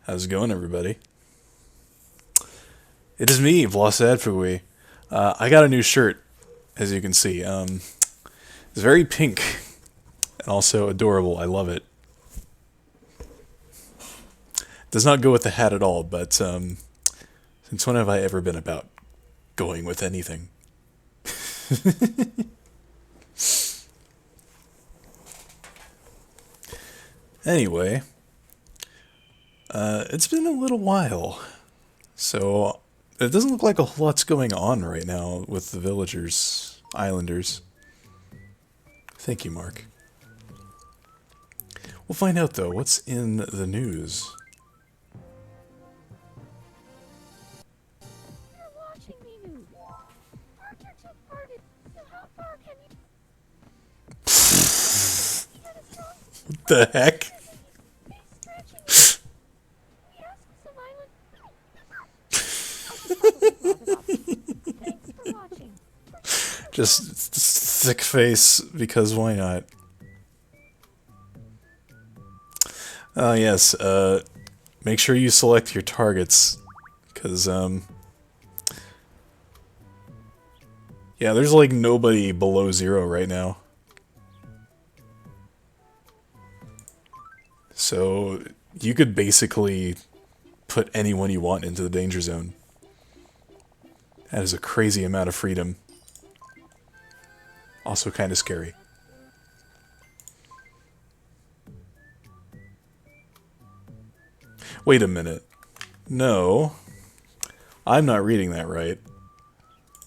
How's it going, everybody? It is me, Blahshrug. I got a new shirt, as you can see. It's very pink and also adorable. I love it. Does not go with the hat at all, but since when have I ever been about going with anything? Anyway, it's been a little while, so it doesn't look like a whole lot's going on right now with the villagers, islanders. Thank you, Mark. We'll find out, though, what's in the news. You're watching me nude. Archer took farted. So how far can you... He had a strong What the heck? face stretching. We asked some island... Thanks for watching. Just thick face, because why not? Yes, make sure you select your targets, because, yeah, there's like nobody below 0 right now. So, you could basically put anyone you want into the danger zone. That is a crazy amount of freedom. Also kind of scary. Wait a minute. No. I'm not reading that right.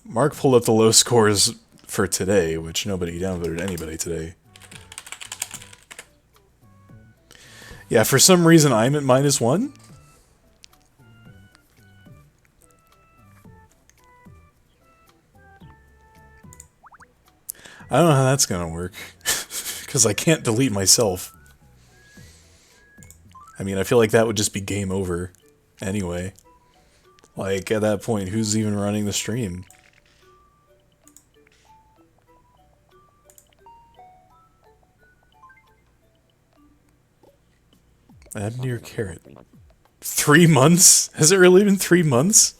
Mark pulled up the low scores for today, which nobody downvoted anybody today. Yeah, for some reason I'm at -1. I don't know how that's gonna work. Because I can't delete myself. I mean, I feel like that would just be game over. Anyway. Like, at that point, who's even running the stream? Add near carrot. 3 months? Has it really been 3 months?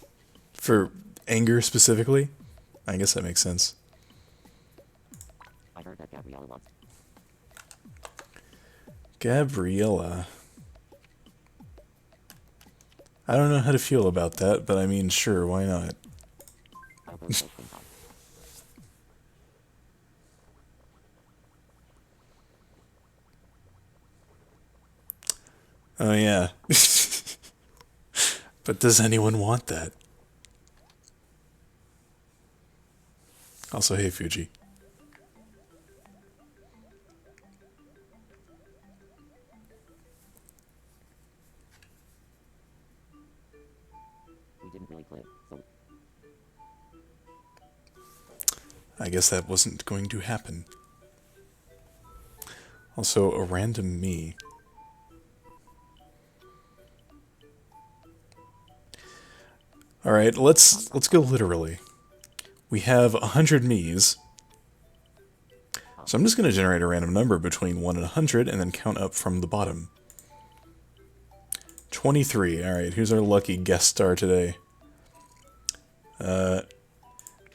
For anger, specifically? I guess that makes sense. I heard that Gabriella wants. Gabriella. I don't know how to feel about that, but I mean, sure, why not? I'll go take them out. Oh, yeah. But does anyone want that? Also, hey, Fuji. We didn't really click, so I guess that wasn't going to happen. Also, a random me. Alright, let's go literally. We have 100 me's. So I'm just going to generate a random number between 1 and 100 and then count up from the bottom. 23. Alright, who's our lucky guest star today?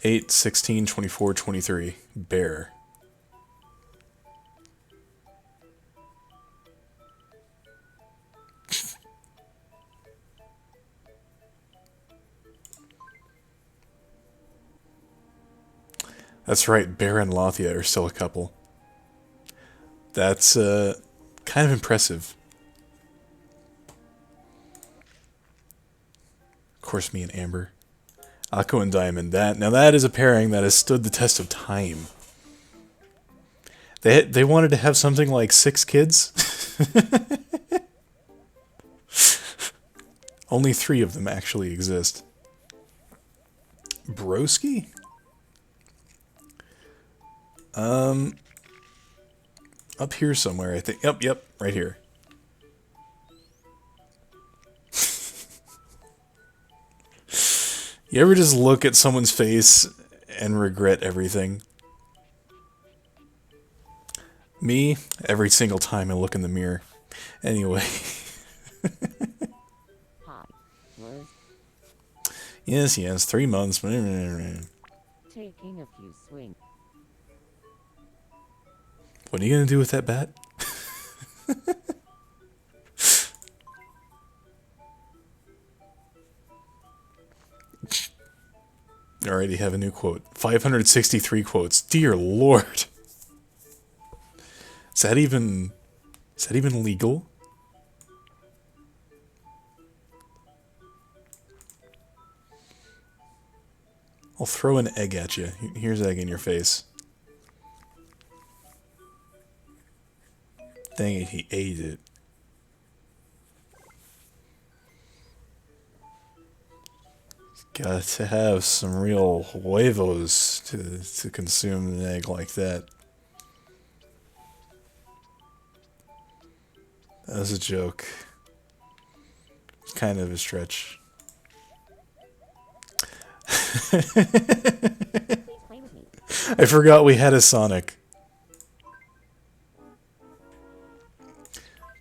8, 16, 24, 23. Bear. That's right, Bear and Lothia are still a couple. That's, kind of impressive. Of course, me and Amber. Akko and Diamond. Now that is a pairing that has stood the test of time. They wanted to have something like 6 kids. Only 3 of them actually exist. Broski? Up here somewhere, I think. Yep, right here. You ever just look at someone's face and regret everything? Me, every single time I look in the mirror. Anyway. travelers. Yes, yes, 3 months. Taking a few swings. What are you gonna do with that bat? I already have a new quote. 563 quotes. Dear Lord. Is that even legal? I'll throw an egg at you. Here's egg in your face. Dang it, he ate it. Got to have some real huevos to consume an egg like that. That was a joke. It's kind of a stretch. Please play with me. I forgot we had a Sonic.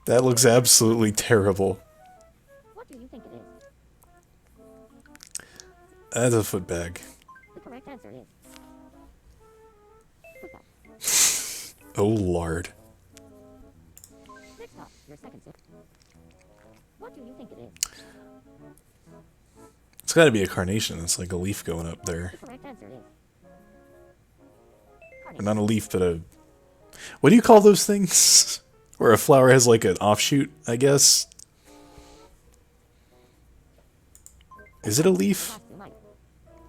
That looks absolutely terrible. What do you think it is? That's a foot bag. The correct answer is football. Oh, lard. Next up, your second sip. What do you think it is? It's gotta be a carnation. It's like a leaf going up there. The correct answer is Or carnation. not a leaf, but a... What do you call those things? Where a flower has like an offshoot, I guess? Is it a leaf? Last two might.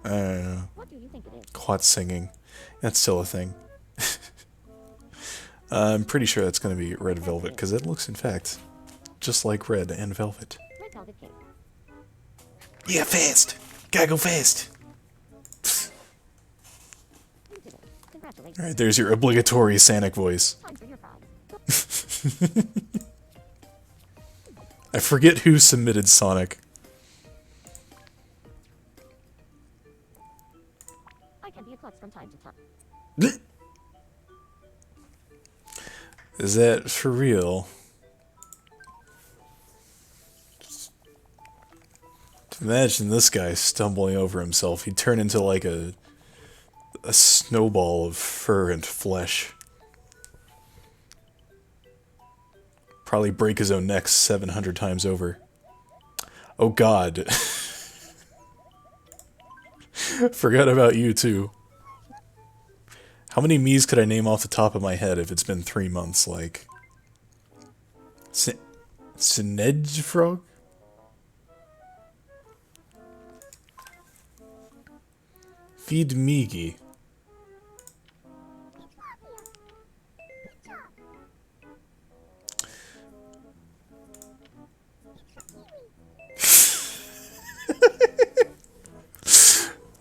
I don't know. What do you think it is? Quat singing. That's still a thing. I'm pretty sure that's going to be red velvet, because it looks, in fact, just like red and velvet. Red velvet cake. Yeah, fast! Gotta go fast! You did it. Congratulations. Alright, there's your obligatory Sanic voice. Time for your prize. I forget who submitted Sonic. I can be a klutz from time to time. Is that for real? Imagine this guy stumbling over himself. He'd turn into like a snowball of fur and flesh. Probably break his own neck 700 times over. Oh god. Forgot about you too. How many Miis could I name off the top of my head if it's been 3 months? Like... Blahshrug? Feed Migi.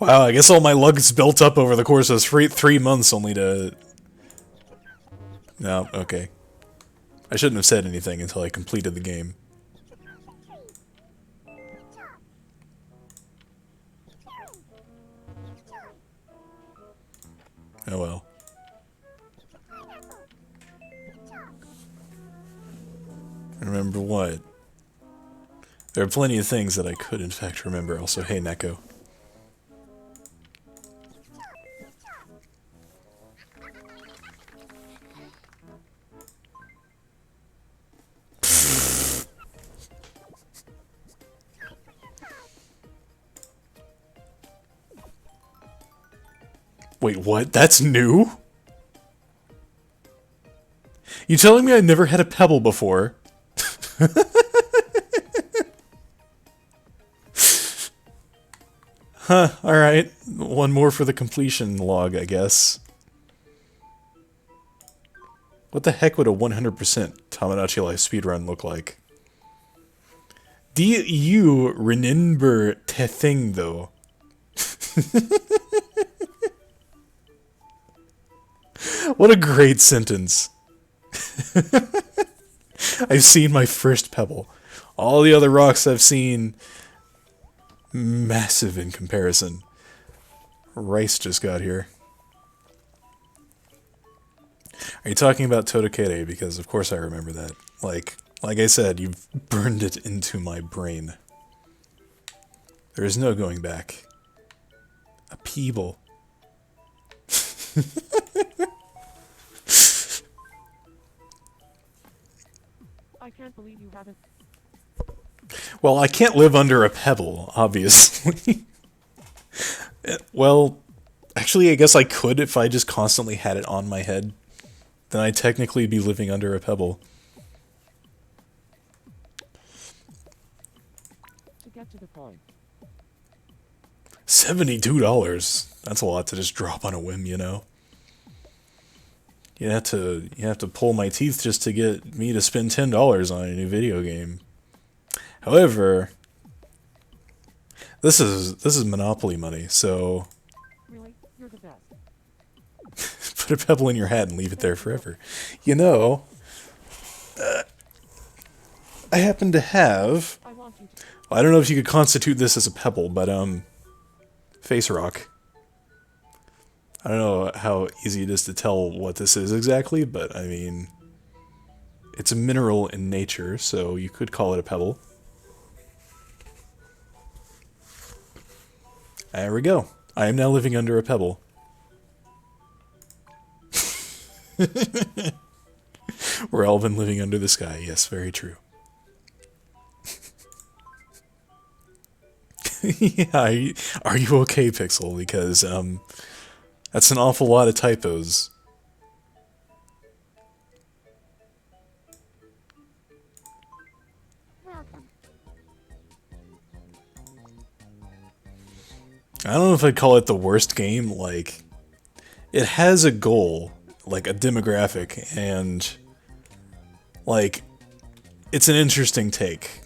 Wow, I guess all my luck is built up over the course of 3 months only to... No, okay. I shouldn't have said anything until I completed the game. Oh well. Remember what? There are plenty of things that I could in fact remember. Also, hey Neko. Wait, what? That's new? You telling me I never had a pebble before? Huh, alright. One more for the completion log, I guess. What the heck would a 100% Tamagotchi Life speedrun look like? Do you remember the thing, though? What a great sentence. I've seen my first pebble. All the other rocks I've seen... massive in comparison. Rice just got here. Are you talking about Todokere? Because of course I remember that. Like I said, you've burned it into my brain. There is no going back. A peeble. I can't believe you haven't. Well, I can't live under a pebble, obviously. Well, actually, I guess I could if I just constantly had it on my head. Then I'd technically be living under a pebble. To get to the point. $72. That's a lot to just drop on a whim, you know. You have to pull my teeth just to get me to spend $10 on a new video game. However, this is Monopoly money, so Really? You're the best. put a pebble in your hat and leave it there forever. You know, I happen to have. I want you to. Well, I don't know if you could constitute this as a pebble, but face rock. I don't know how easy it is to tell what this is exactly, but I mean, it's a mineral in nature, so you could call it a pebble. There we go. I am now living under a pebble. We're all been living under the sky. Yes, very true. Yeah, are you okay, Pixel? Because, that's an awful lot of typos. Welcome. I don't know if I'd call it the worst game, like, it has a goal, like a demographic, and, like, it's an interesting take.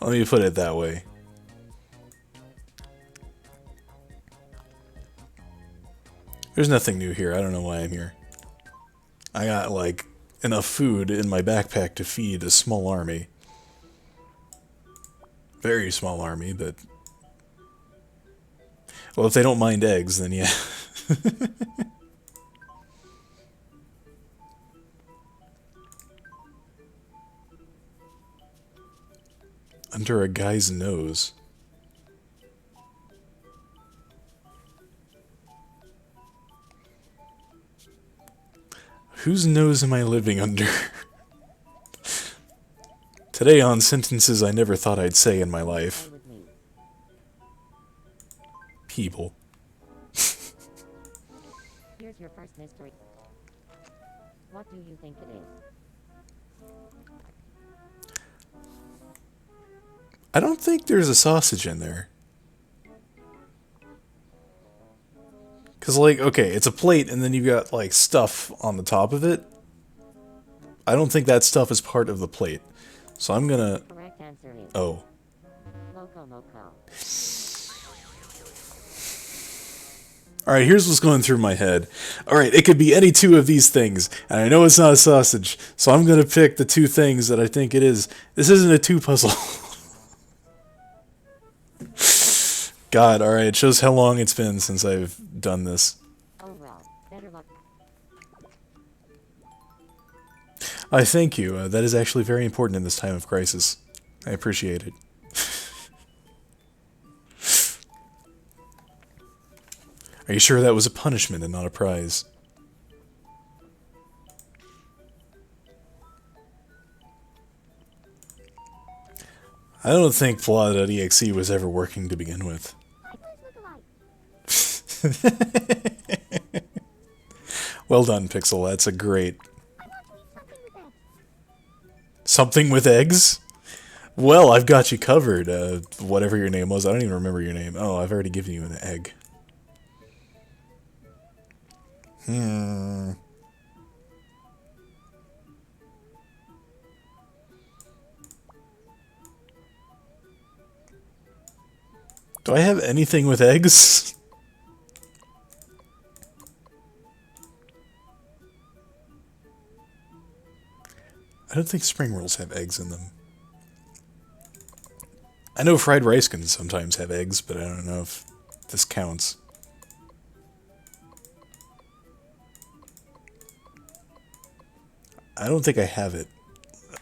Let me put it that way. There's nothing new here, I don't know why I'm here. I got, like, enough food in my backpack to feed a small army. Very small army, but... Well, if they don't mind eggs, then yeah. Under a guy's nose. Whose nose am I living under? Today on sentences I never thought I'd say in my life. Play with me. People. Here's your first mystery. What do you think it is? I don't think there's a sausage in there. Cause like, okay, it's a plate and then you've got like stuff on the top of it. I don't think that stuff is part of the plate. So I'm gonna... Correct answer is Oh. Loco Moco. Alright, here's what's going through my head. Alright, it could be any two of these things. And I know it's not a sausage. So I'm gonna pick the two things that I think it is. This isn't a two puzzle. God, alright, it shows how long it's been since I've done this. Oh well, better luck. I thank you. That is actually very important in this time of crisis. I appreciate it. Are you sure that was a punishment and not a prize? I don't think Blah.exe was ever working to begin with. I please look alike. Well done, Pixel. That's a great... I want to eat something with eggs. Something with eggs? Well, I've got you covered. Whatever your name was. I don't even remember your name. Oh, I've already given you an egg. Do I have anything with eggs? I don't think spring rolls have eggs in them. I know fried rice can sometimes have eggs, but I don't know if this counts. I don't think I have it.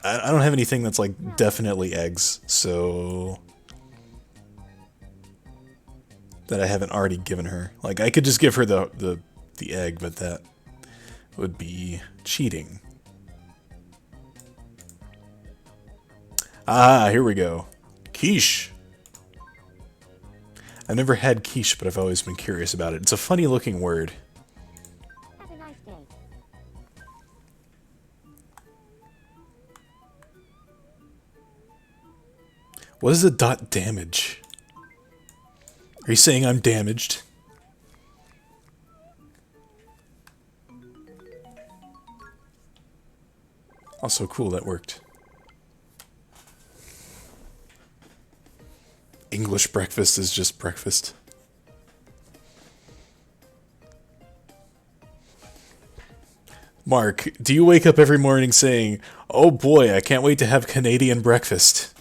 I don't have anything that's like definitely eggs, so that I haven't already given her. Like I could just give her the egg, but that would be cheating. Ah, here we go. Quiche. I've never had quiche, but I've always been curious about it. It's a funny looking word. Have a nice day. What is the dot damage? Are you saying I'm damaged? Also cool, that worked. English breakfast is just breakfast. Mark, do you wake up every morning saying, "Oh boy, I can't wait to have Canadian breakfast"?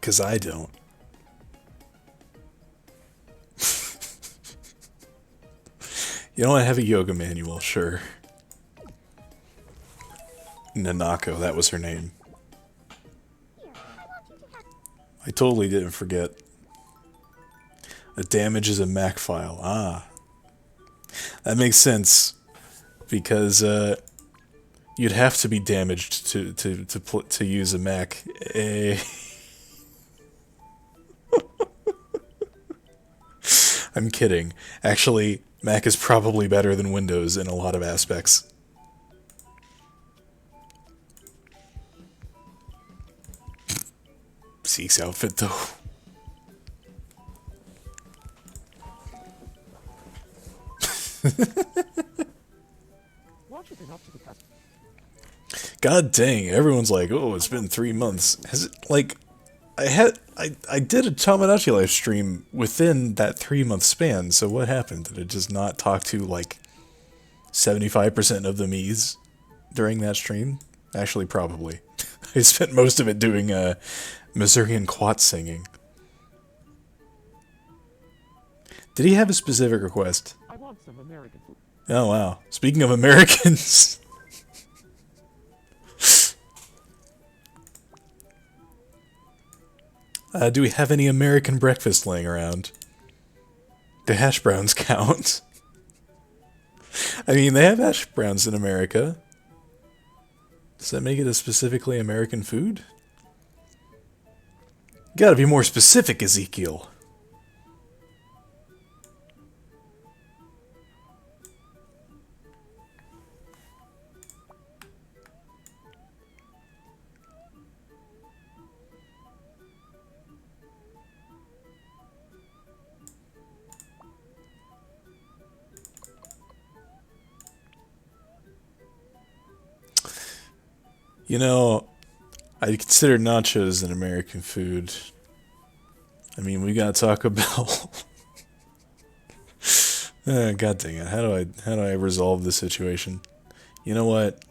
'Cause I don't. You know, I have a yoga manual, sure. Nanako, that was her name. Here, I want you to have. I totally didn't forget. The damage is a Mac file. Ah. That makes sense. Because, you'd have to be damaged to use a Mac. I'm kidding. Actually, Mac is probably better than Windows in a lot of aspects. Zeke's outfit, though. Watch it enough to the test. God dang, everyone's like, oh, it's been 3 months. Has it, like, I did a Tomodachi live stream within that 3-month span, so what happened? Did it just not talk to, like, 75% of the Miis during that stream? Actually, probably. I spent most of it doing, Missourian quat singing. Did he have a specific request? I want some American food. Oh, wow. Speaking of Americans... do we have any American breakfast laying around? Do hash browns count? I mean, they have hash browns in America. Does that make it a specifically American food? Gotta be more specific, Ezekiel. You know, I consider nachos an American food. I mean, we gotta talk about... God dang it, how do I resolve this situation? You know what?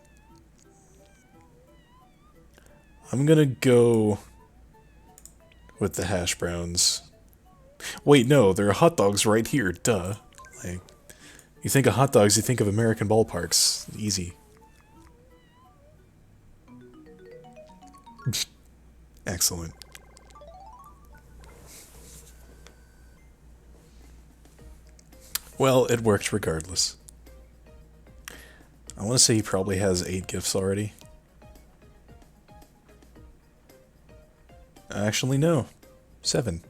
I'm gonna go with the hash browns. Wait, no, there are hot dogs right here, duh. Like, you think of hot dogs, you think of American ballparks. Easy. Excellent. Well, it worked regardless. I want to say he probably has 8 gifts already. Actually, no. 7.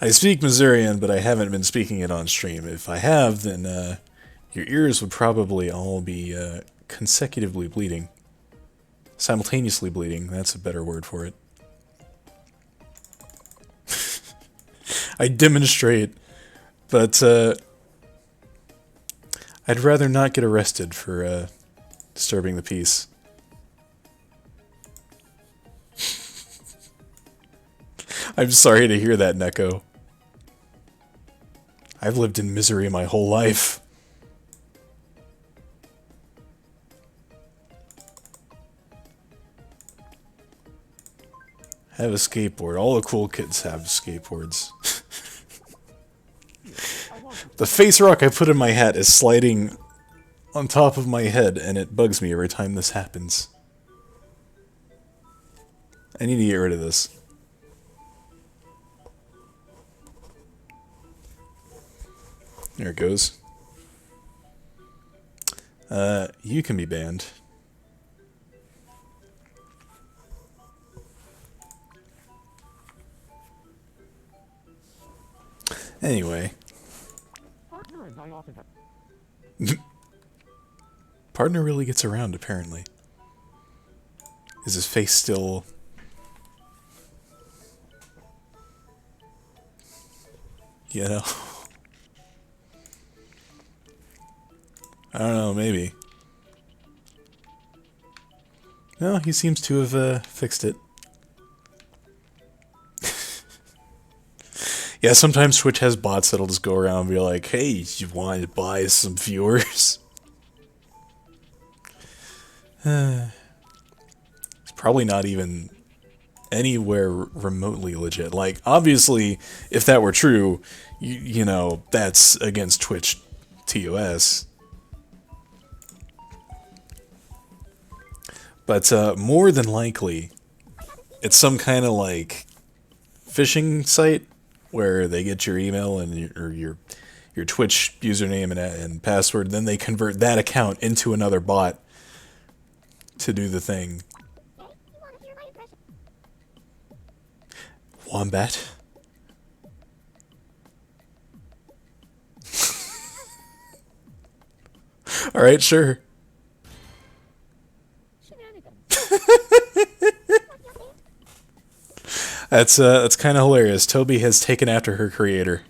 I speak Missourian, but I haven't been speaking it on stream. If I have, then, your ears would probably all be consecutively bleeding. Simultaneously bleeding, that's a better word for it. I demonstrate, but I'd rather not get arrested for disturbing the peace. I'm sorry to hear that, Neko. I've lived in misery my whole life. I have a skateboard. All the cool kids have skateboards. The face rock I put in my hat is sliding on top of my head, and it bugs me every time this happens. I need to get rid of this. There it goes. You can be banned. Anyway. Partner and I often have... Partner really gets around, apparently. Is his face still... You know? I don't know, maybe. No, he seems to have fixed it. Yeah, sometimes Twitch has bots that'll just go around and be like, hey, you want to buy some viewers? It's probably not even anywhere remotely legit. Like, obviously, if that were true, you know, that's against Twitch TOS. But more than likely, it's some kind of like phishing site where they get your email and your Twitch username and password, and then they convert that account into another bot to do the thing. Hey, you want to hear my impression? Wombat. All right, sure. That's kind of hilarious. Toby has taken after her creator.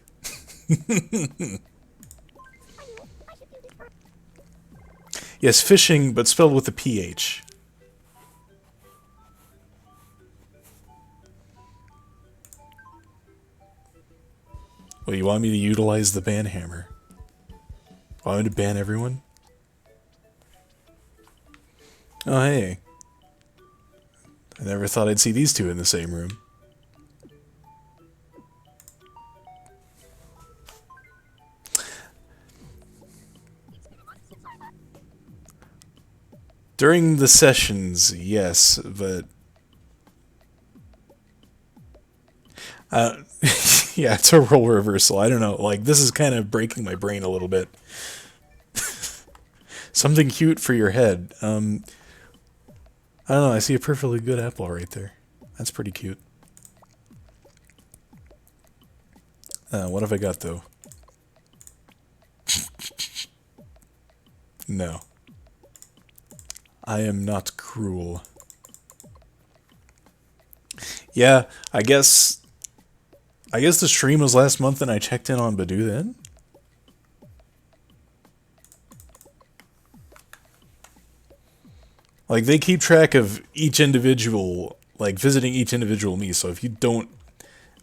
Yes, fishing, but spelled with a PH. Well, you want me to utilize the ban hammer? Want me to ban everyone? Oh, hey. I never thought I'd see these two in the same room. During the sessions, yes, but... yeah, it's a role reversal. I don't know, like, this is kind of breaking my brain a little bit. Something cute for your head. I don't know, I see a perfectly good apple right there. That's pretty cute. What have I got, though? No. I am not cruel. Yeah, I guess the stream was last month and I checked in on Badoo then? Like, they keep track of each individual, like, visiting each individual me, so if you don't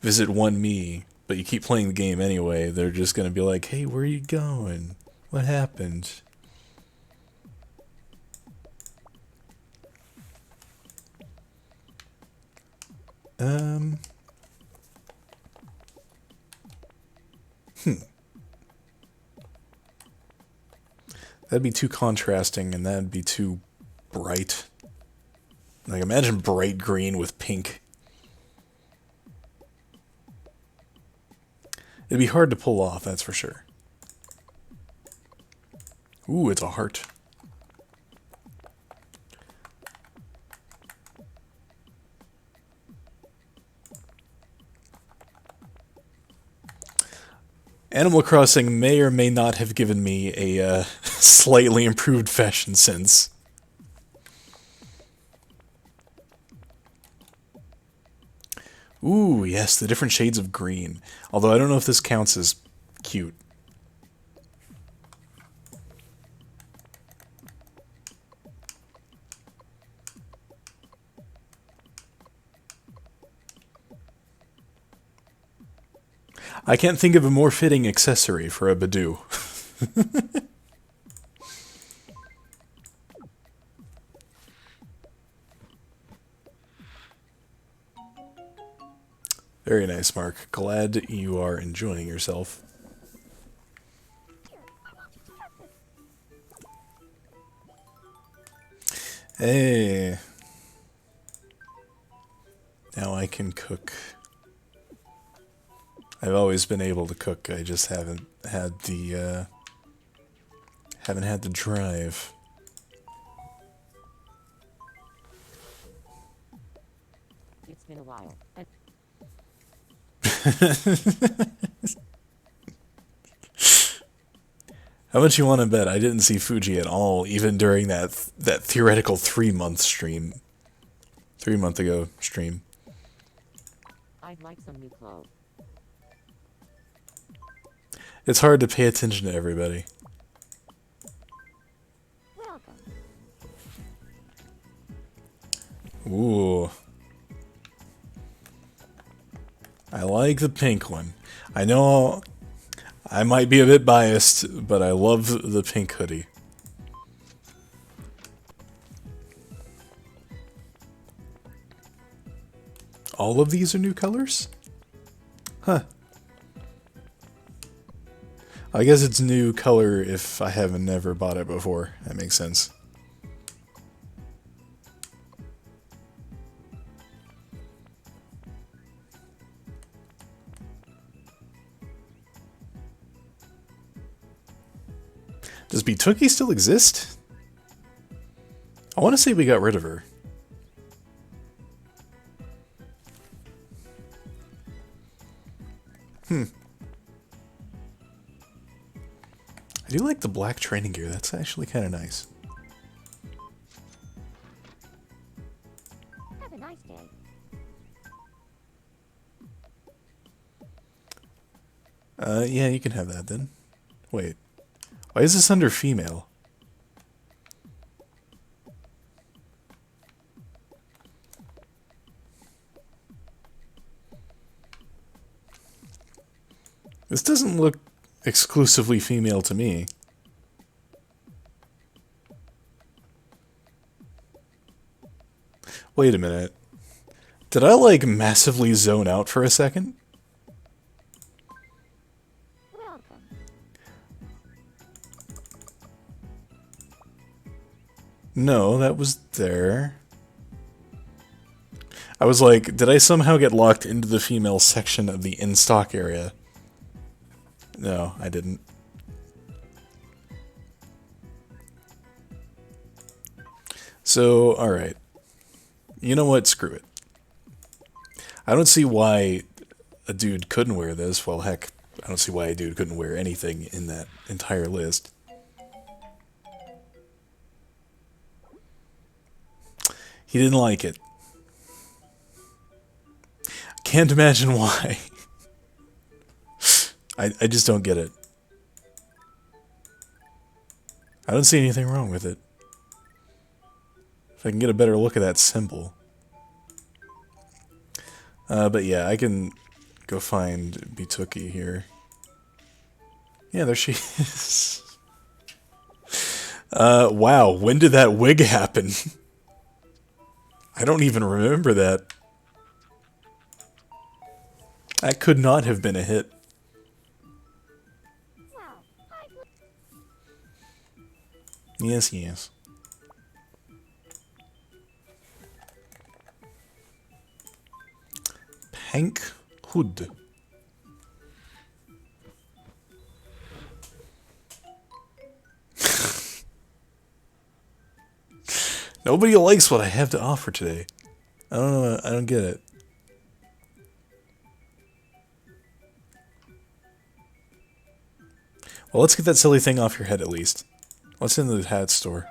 visit one me, but you keep playing the game anyway, they're just gonna be like, hey, where are you going? What happened? That'd be too contrasting, and that'd be too bright. Like, imagine bright green with pink. It'd be hard to pull off, that's for sure. Ooh, it's a heart. Animal Crossing may or may not have given me a slightly improved fashion sense. Ooh, yes, the different shades of green. Although I don't know if this counts as cute. I can't think of a more fitting accessory for a Badoo. Very nice, Mark. Glad you are enjoying yourself. Here, I want you to have this. Hey. Now I can cook. I've always been able to cook. I just haven't had the drive. It's been a while. How much you want to bet? I didn't see Fuji at all, even during that theoretical 3-month stream. 3-month ago stream. I'd like some new clothes. It's hard to pay attention to everybody. Welcome. Ooh. I like the pink one. I know I might be a bit biased, but I love the pink hoodie. All of these are new colors? Huh. I guess it's new color if I haven't never bought it before. That makes sense. Does Bituki still exist? I want to say we got rid of her. I do like the black training gear. That's actually kind of nice. Have a nice day. Yeah, you can have that then. Wait. Why is this under female? This doesn't look exclusively female to me. Wait a minute. Did I, like, massively zone out for a second? Welcome. No, that was there. I was like, did I somehow get locked into the female section of the in-stock area? No, I didn't. So, alright. You know what? Screw it. I don't see why a dude couldn't wear this. Well, heck, I don't see why a dude couldn't wear anything in that entire list. He didn't like it. Can't imagine why. I just don't get it. I don't see anything wrong with it. If I can get a better look at that symbol. But yeah, I can go find Bituki here. Yeah, there she is. Wow, when did that wig happen? I don't even remember that. That could not have been a hit. Wow. Yes, yes. Hank Hood. Nobody likes what I have to offer today. I don't know. I don't get it. Well, let's get that silly thing off your head at least. What's in the hat store?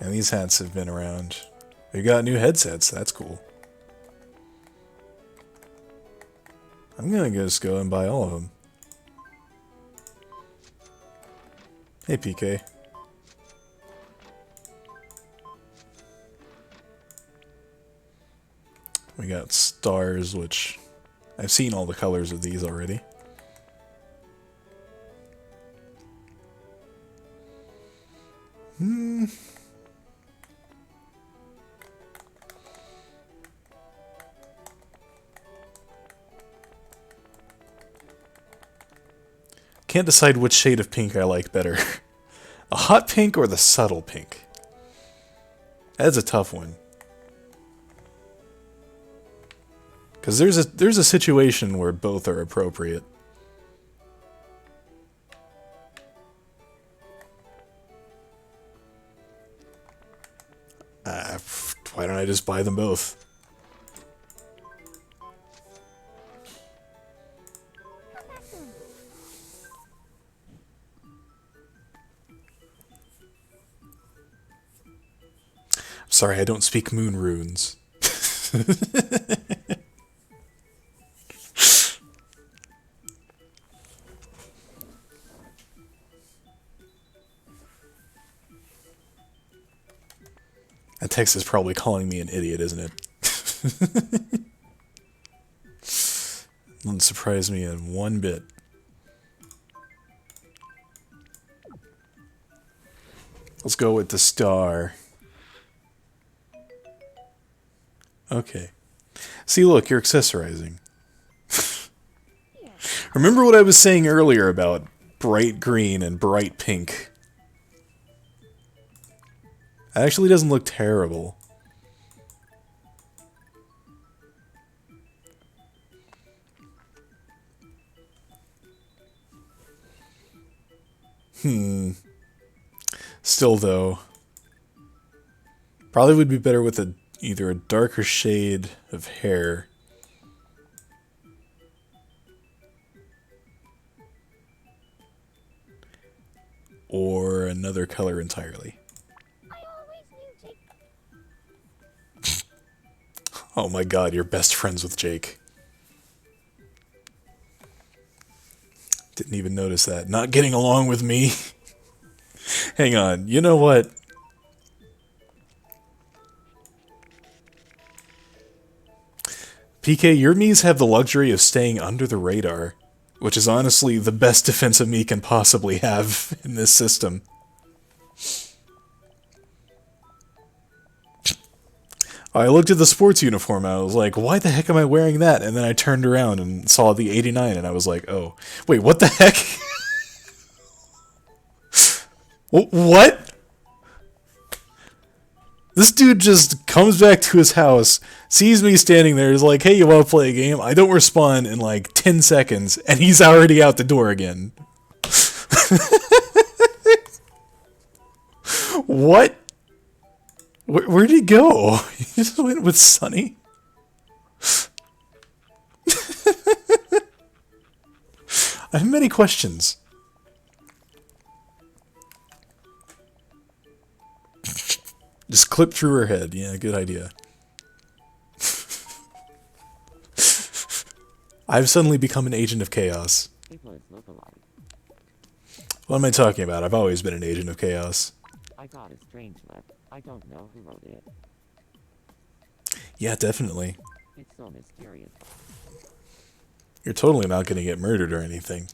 And these hats have been around. We got new headsets. That's cool. I'm gonna just go and buy all of them. Hey, PK. We got stars, which I've seen all the colors of these already. Can't decide which shade of pink I like better. The hot pink or the subtle pink? That's a tough one. Because there's a situation where both are appropriate. Why don't I just buy them both? Sorry, I don't speak moon runes. That text is probably calling me an idiot, isn't it? Doesn't surprise me in one bit. Let's go with the star. Okay. See, look, you're accessorizing. Remember what I was saying earlier about bright green and bright pink? It actually doesn't look terrible. Still, though, probably would be better with either a darker shade of hair or another color entirely. I always knew Jake. Oh my god, you're best friends with Jake. Didn't even notice that. Not getting along with me. Hang on, you know what? PK, your Miis have the luxury of staying under the radar, which is honestly the best defense a Mii can possibly have in this system. I looked at the sports uniform, I was like, why the heck am I wearing that? And then I turned around and saw the 89, and I was like, oh, wait, what the heck? What? This dude just comes back to his house, sees me standing there, is like, hey, you want to play a game? I don't respond in like 10 seconds, and he's already out the door again. What? Where'd he go? He just went with Sunny? I have many questions. Just clip through her head. Yeah, good idea. I've suddenly become an agent of chaos. What am I talking about? I've always been an agent of chaos. I got a strange letter. I don't know who wrote it. Yeah, definitely. It's so mysterious. You're totally not going to get murdered or anything.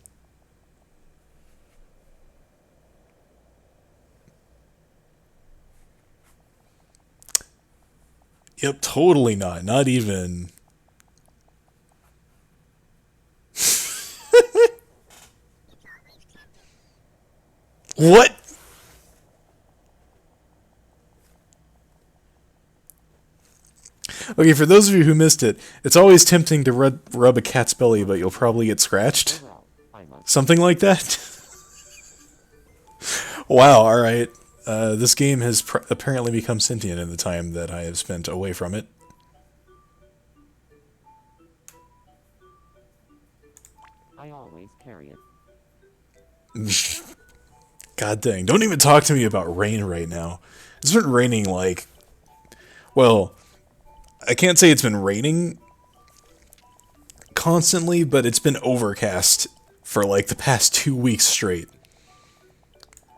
Yep, totally not. Not even. What? Okay, for those of you who missed it, it's always tempting to rub a cat's belly, but you'll probably get scratched. Overall, I must. Something like that? Wow, alright. This game has apparently become sentient in the time that I have spent away from it. I always carry it. God dang, don't even talk to me about rain right now. It's been raining like... Well, I can't say it's been raining constantly, but it's been overcast for like the past 2 weeks straight.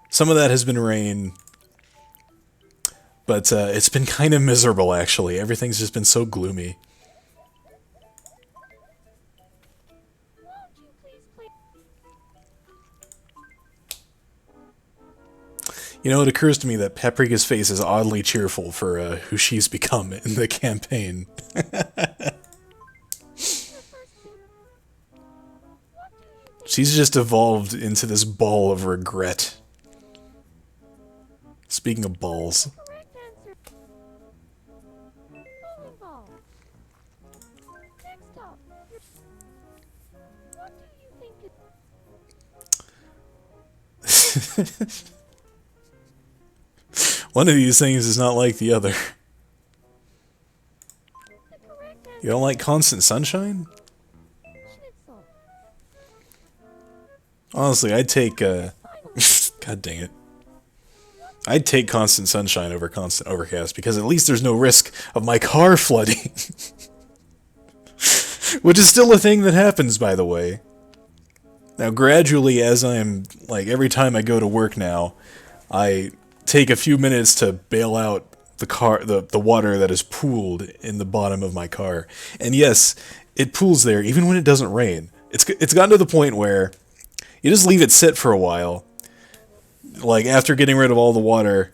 Some of that has been rain, but it's been kind of miserable, actually. Everything's just been so gloomy. Won't you please play? You know, it occurs to me that Paprika's face is oddly cheerful for who she's become in the campaign. She's just evolved into this ball of regret. Speaking of balls. Correct answer. Bowling ball. Next up. What do you think it... One of these things is not like the other. The correct answer You don't like constant sunshine? is schnitzel. Honestly, I'd take, God dang it. I'd take constant sunshine over constant overcast, because at least there's no risk of my car flooding. Which is still a thing that happens, by the way. Now, gradually, as I'm, like, every time I go to work now, I take a few minutes to bail out the water that is pooled in the bottom of my car. And yes, it pools there even when it doesn't rain. It's gotten to the point where you just leave it sit for a while, like after getting rid of all the water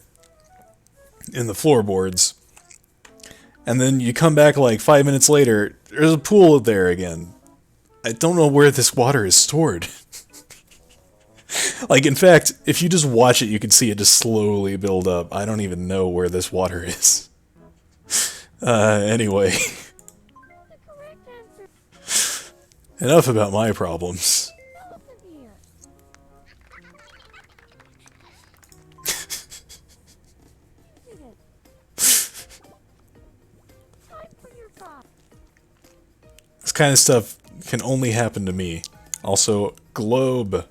in the floorboards, and then you come back like 5 minutes later, there's a pool there again. I don't know where this water is stored. Like, in fact, if you just watch it, you can see it just slowly build up. I don't even know where this water is. Anyway. The correct answer Enough about my problems. is elephant ear. Using it. Time for your thought. This kind of stuff can only happen to me. Also, globe.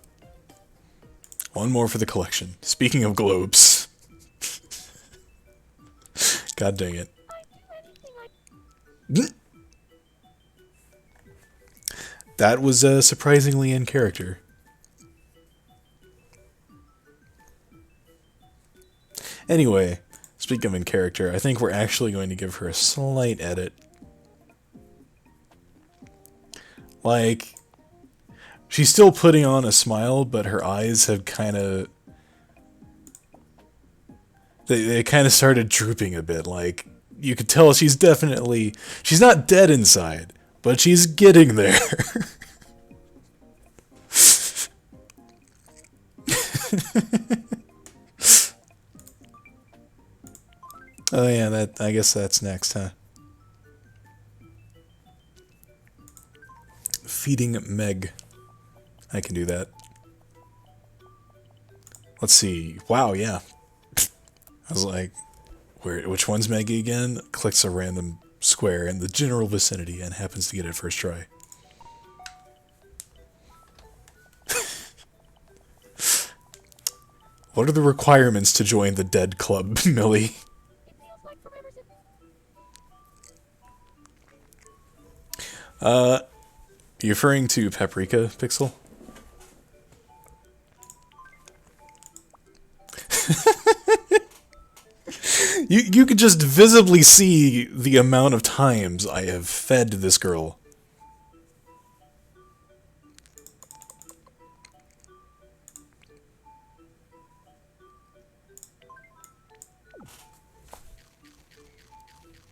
One more for the collection. Speaking of globes. God dang it. I'd do anything I... That was surprisingly in character. Anyway, speaking of in character, I think we're actually going to give her a slight edit. Like, she's still putting on a smile, but her eyes have kind of... They kind of started drooping a bit. Like, you could tell she's definitely... She's not dead inside, but she's getting there. Oh yeah, I guess that's next, huh? Feeding Meg. I can do that. Let's see. Wow, yeah. I was like, which one's Meggy again? Clicks a random square in the general vicinity and happens to get it first try. What are the requirements to join the Dead Club, Millie? It feels like forever's in... You referring to Paprika, Pixel? You could just visibly see the amount of times I have fed this girl.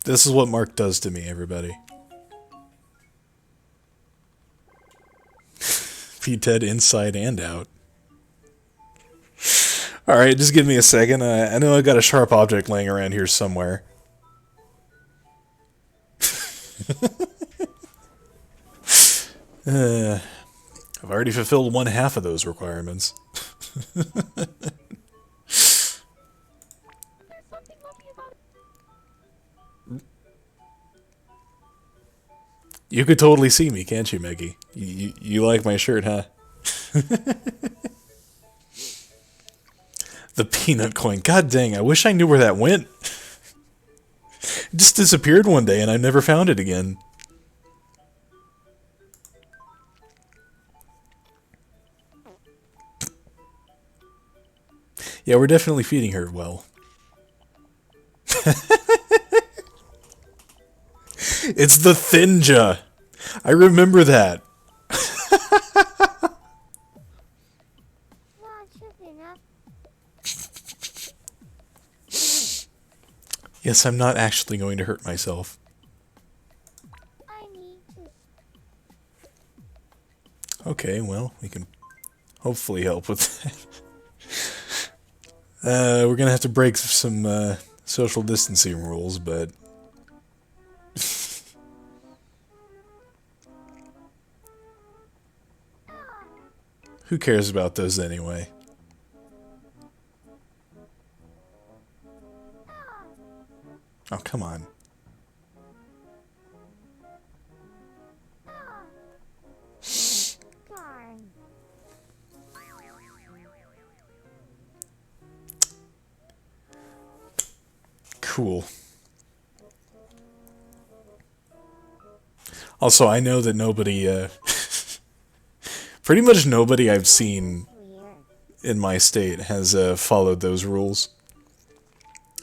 This is what Mark does to me, everybody. Feed Ted inside and out. Alright, just give me a second. I know I got a sharp object laying around here somewhere. I've already fulfilled 1/2 of those requirements. There's something lovely about it. You could totally see me, can't you, Meggy? You like my shirt, huh? The peanut coin. God dang, I wish I knew where that went. It just disappeared one day and I never found it again. Yeah, we're definitely feeding her well. It's the Thinja. I remember that. Well, it should be enough. Yes, I'm not actually going to hurt myself. I need to... Okay, well, we can hopefully help with that. We're gonna have to break some social distancing rules, but who cares about those anyway? Oh, come on. Darn. Cool. Also, I know that nobody, pretty much nobody I've seen Clear. in my state has followed those rules.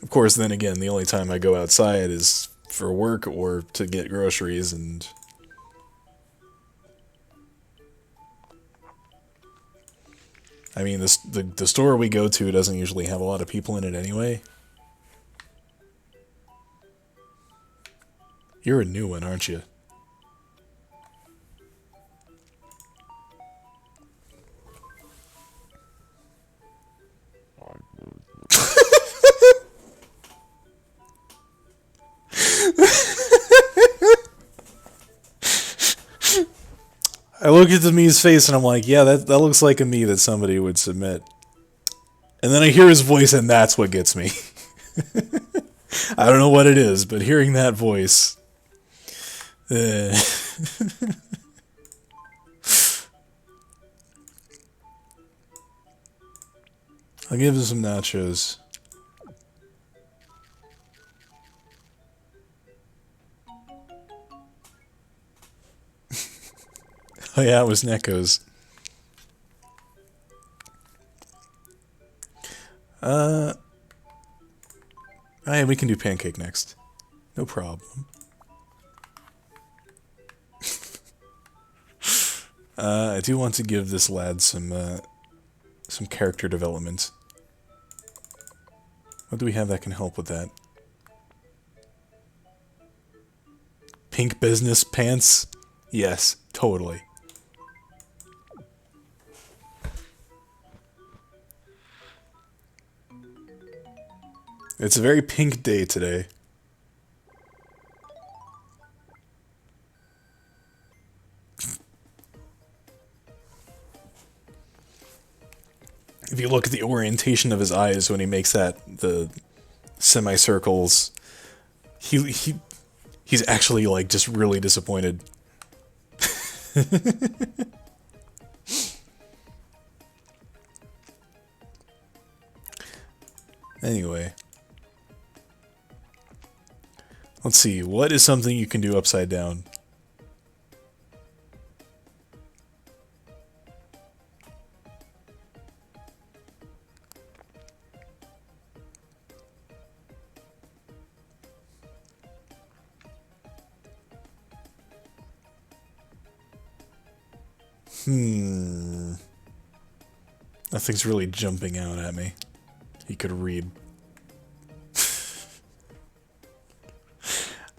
Of course, then again, the only time I go outside is for work or to get groceries, and I mean, the store we go to doesn't usually have a lot of people in it anyway. You're a new one, aren't you? I look at the me's face and I'm like, yeah, that looks like a me that somebody would submit. And then I hear his voice and that's what gets me. I don't know what it is, but hearing that voice... I'll give him some nachos. Oh yeah, it was Neko's. Alright, we can do pancake next. No problem. I do want to give this lad some character development. What do we have that can help with that? Pink business pants? Yes, totally. It's a very pink day today. If you look at the orientation of his eyes when he makes the semicircles, he's actually like just really disappointed. Anyway. Let's see, what is something you can do upside down? Nothing's really jumping out at me. He could read.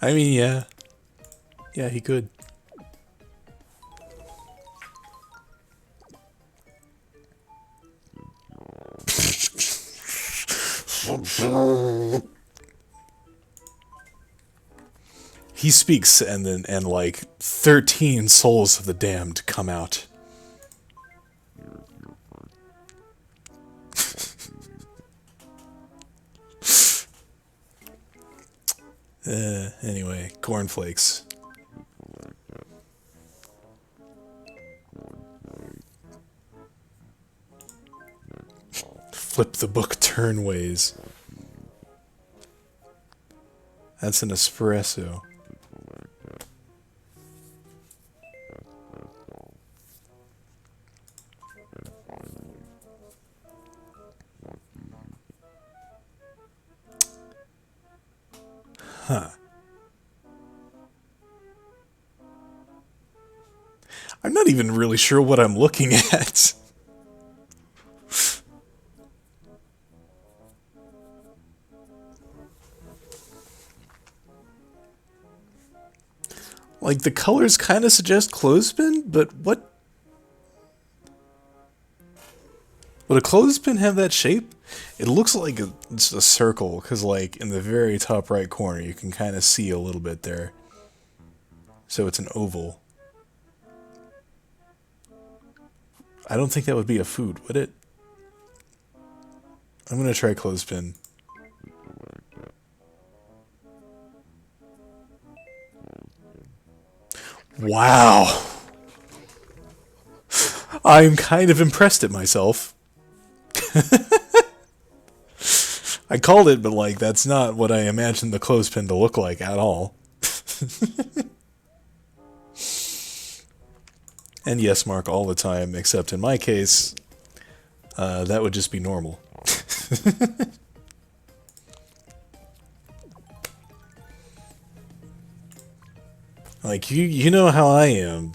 I mean, yeah. Yeah, he could. He speaks and like 13 souls of the damned come out. Anyway, cornflakes. Flip the book turn ways. That's an espresso. Huh. I'm not even really sure what I'm looking at. Like, the colors kind of suggest clothespin, but what Would a clothespin have that shape? It looks like it's a circle, because like in the very top right corner you can kind of see a little bit there. So it's an oval. I don't think that would be a food, would it? I'm gonna try clothespin. Wow! I'm kind of impressed at myself. I called it, but like that's not what I imagined the clothespin to look like at all. And yes, Mark, all the time, except in my case, that would just be normal. Like, you know how I am,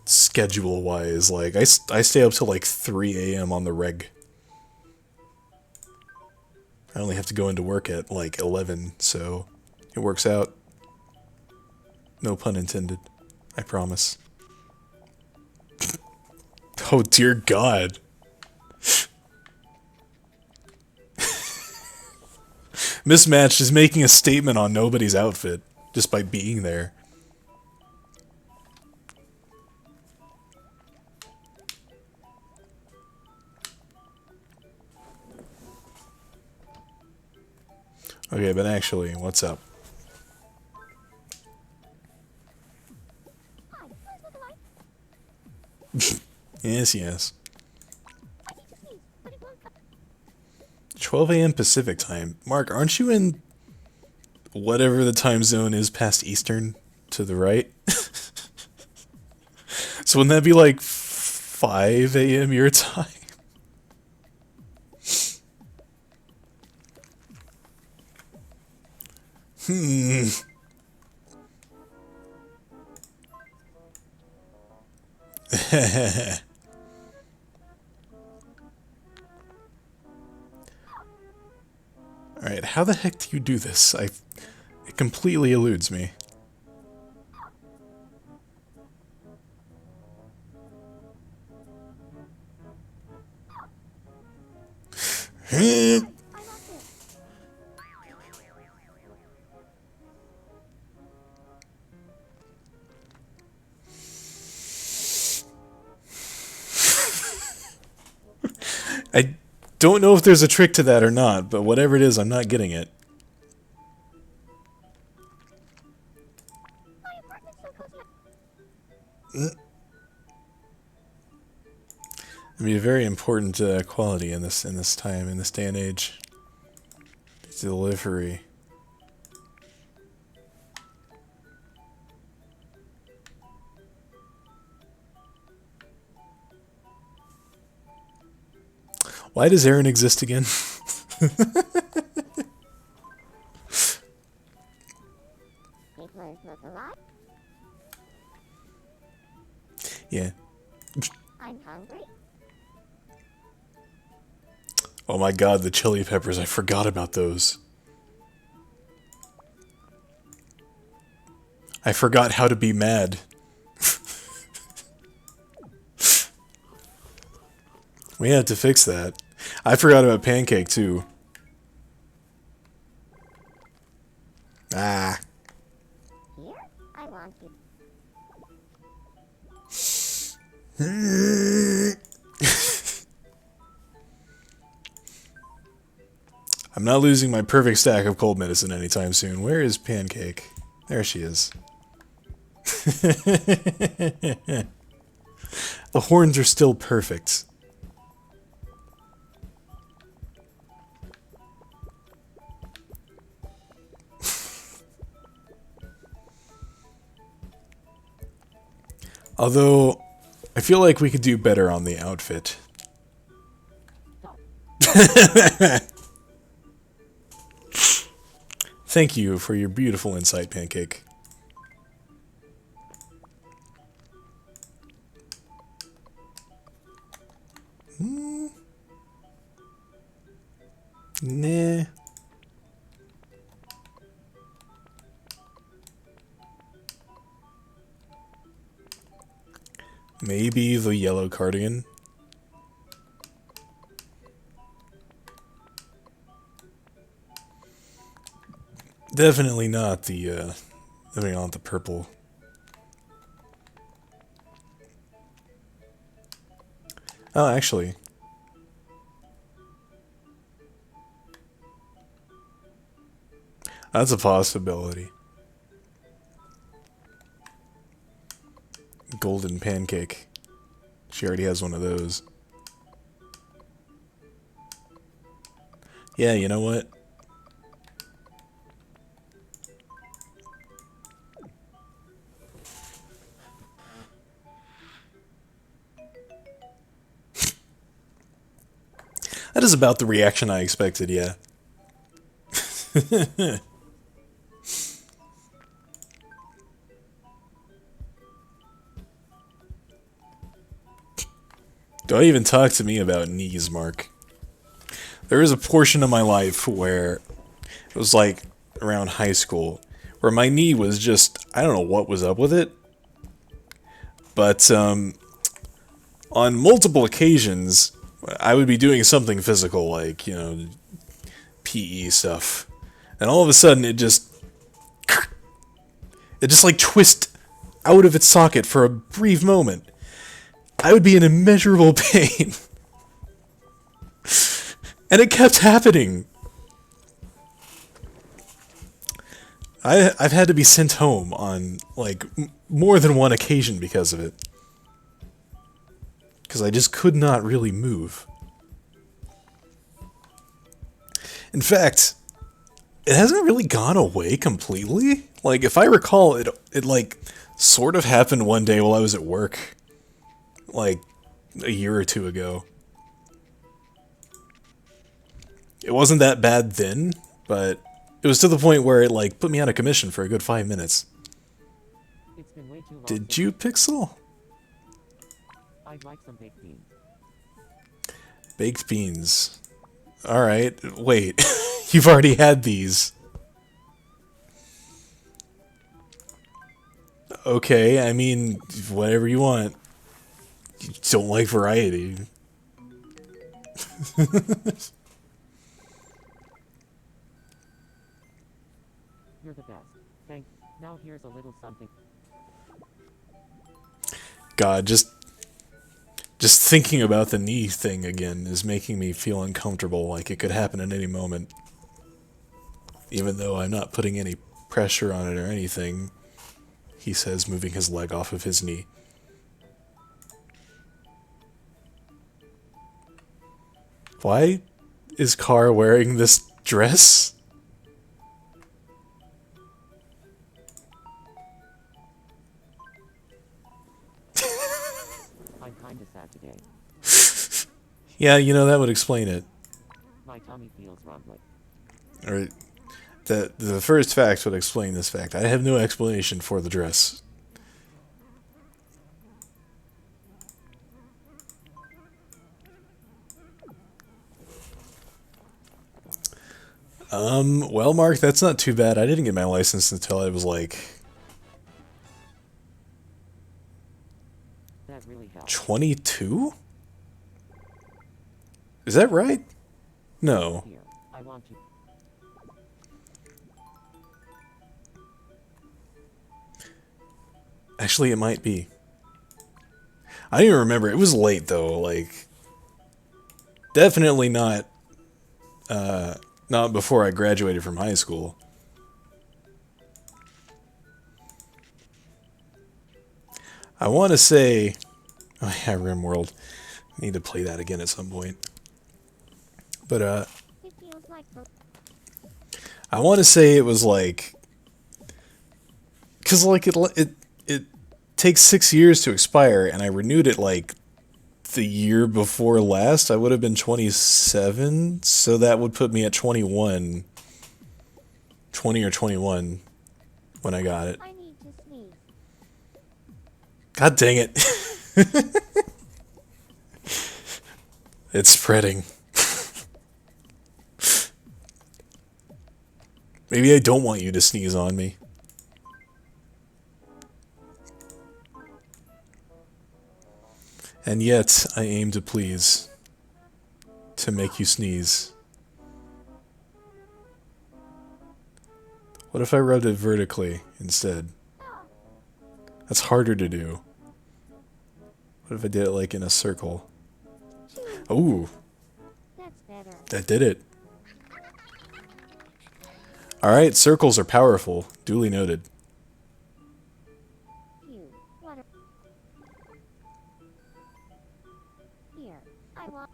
schedule-wise. Like, I stay up till like 3 a.m. on the reg. I only have to go into work at like 11, so it works out. No pun intended. I promise. Oh dear God. Mismatched is making a statement on nobody's outfit just by being there. Okay, but actually, what's up? Hi, please look alive. Yes, yes. I need to sneeze, but it won't come. 12 a.m. Pacific time. Mark, aren't you in whatever the time zone is past Eastern to the right? So wouldn't that be like 5 a.m. your time? Alright, how the heck do you do this? It completely eludes me. I lost it. I don't know if there's a trick to that or not, but whatever it is, I'm not getting it. My apartment's so close. It'd be a very important quality in this time, in this day and age. Delivery. Why does Aaron exist again? Hitler's not alive. Yeah. I'm hungry. Oh my god, the chili peppers, I forgot about those. I forgot how to be mad. We have to fix that. I forgot about Pancake too. Ah. Here, I want you. I'm not losing my perfect stack of cold medicine anytime soon. Where is Pancake? There she is. The horns are still perfect. Although, I feel like we could do better on the outfit. Thank you for your beautiful insight, Pancake. Nah. Maybe the yellow cardigan. Definitely not the purple. Oh, actually. That's a possibility. Golden pancake. She already has one of those. Yeah, you know what? That is about the reaction I expected, yeah. Don't even talk to me about knees, Mark. There is a portion of my life where it was like around high school where my knee was just, I don't know what was up with it, but on multiple occasions I would be doing something physical like, you know, PE stuff. And all of a sudden it just like twist out of its socket for a brief moment. I would be in immeasurable pain. And it kept happening. I've had to be sent home on, like, more than one occasion because of it. Because I just could not really move. In fact, it hasn't really gone away completely. Like, if I recall, it like, sort of happened one day while I was at work. Like, a year or two ago. It wasn't that bad then, but it was to the point where it, like, put me out of commission for a good 5 minutes. It's been way too long. Did you, Pixel? I'd like some baked beans. Baked beans. Alright, wait. You've already had these. Okay, I mean, whatever you want. You don't like variety. You're the best. Thanks. Now here's a little something. God, just thinking about the knee thing again is making me feel uncomfortable, like it could happen at any moment. Even though I'm not putting any pressure on it or anything, he says, moving his leg off of his knee. Why is Carr wearing this dress? I'm kinda sad today. Yeah, you know, that would explain it. My tummy feels rumbly. Or the first fact would explain this fact. I have no explanation for the dress. Well, Mark, that's not too bad. I didn't get my license until I was like That really helps. 22? Is that right? No. Here, I want you. Actually, it might be. I don't even remember. It was late, though. Like, definitely not before I graduated from high school. I want to say... Oh, yeah, RimWorld. I need to play that again at some point. But, It feels like I want to say it was like... Because, like, it takes 6 years to expire, and I renewed it, like, the year before last. I would have been 27, so that would put me at 21. 20 or 21 when I got it. I need to sneeze. God dang it. It's spreading. Maybe I don't want you to sneeze on me. And yet, I aim to please. To make you sneeze. What if I rubbed it vertically instead? That's harder to do. What if I did it like in a circle? Ooh, That's better. that did it. Alright, circles are powerful. Duly noted. Phew. What a... Here. I want...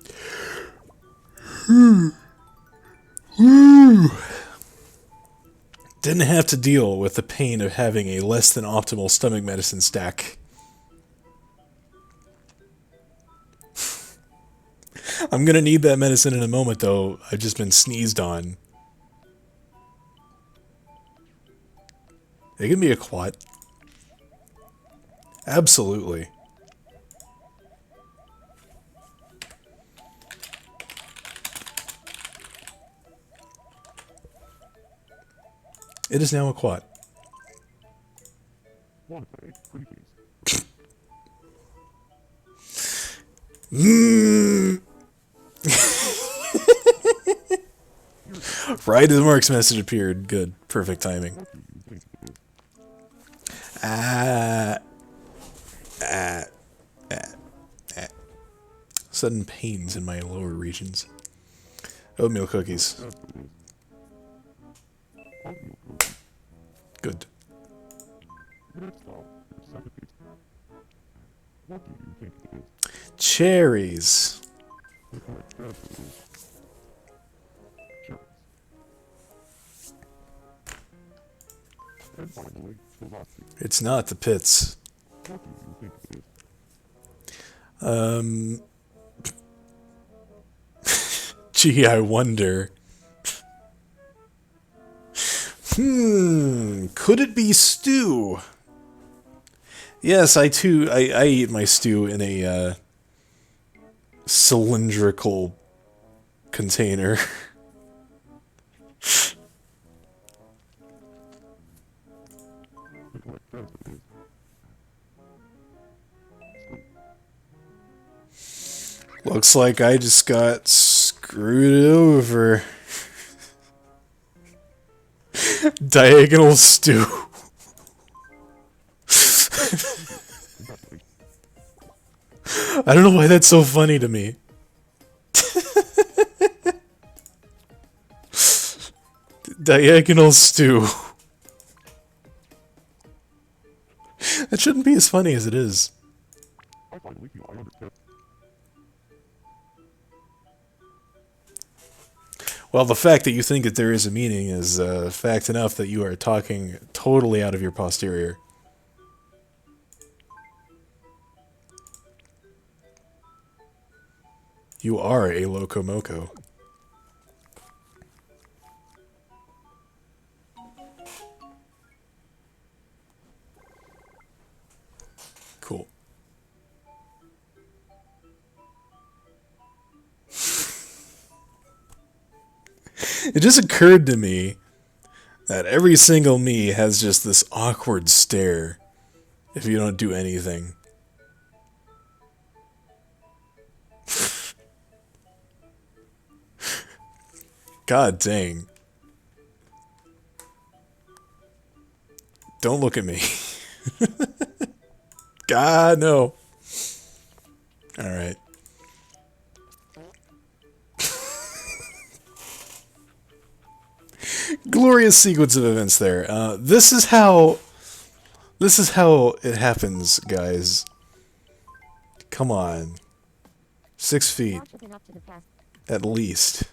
Didn't have to deal with the pain of having a less than optimal stomach medicine stack. I'm gonna need that medicine in a moment, though. I've just been sneezed on. It can be a quat. Absolutely. It is now a quat. Want to play? Pretty please. Mmm. Right as Mark's message appeared. Good. Perfect timing. What do you think it is? Sudden pains in my lower regions. Oatmeal cookies. That's what it is. Oatmeal cookies. Good. Next up, your second piece. What do you think it is? Cherries. That's what it is. Cherries. And finally, the last piece. It's not the pits. What do you think it is? Gee, I wonder. Could it be stew? Yes, I eat my stew in a cylindrical container. That's what it is. Looks like I just got screwed over. Diagonal stew. I don't know why that's so funny to me. Diagonal stew. That shouldn't be as funny as it is. I finally feel I understand. Well, the fact that you think that there is a meaning is fact enough that you are talking totally out of your posterior. You are a locomoco. Cool. It just occurred to me that every single me has just this awkward stare if you don't do anything. God dang. Don't look at me. God, no. Alright. Glorious sequence of events there. This is how it happens, guys. Come on. 6 feet, Not looking up to the past. at least.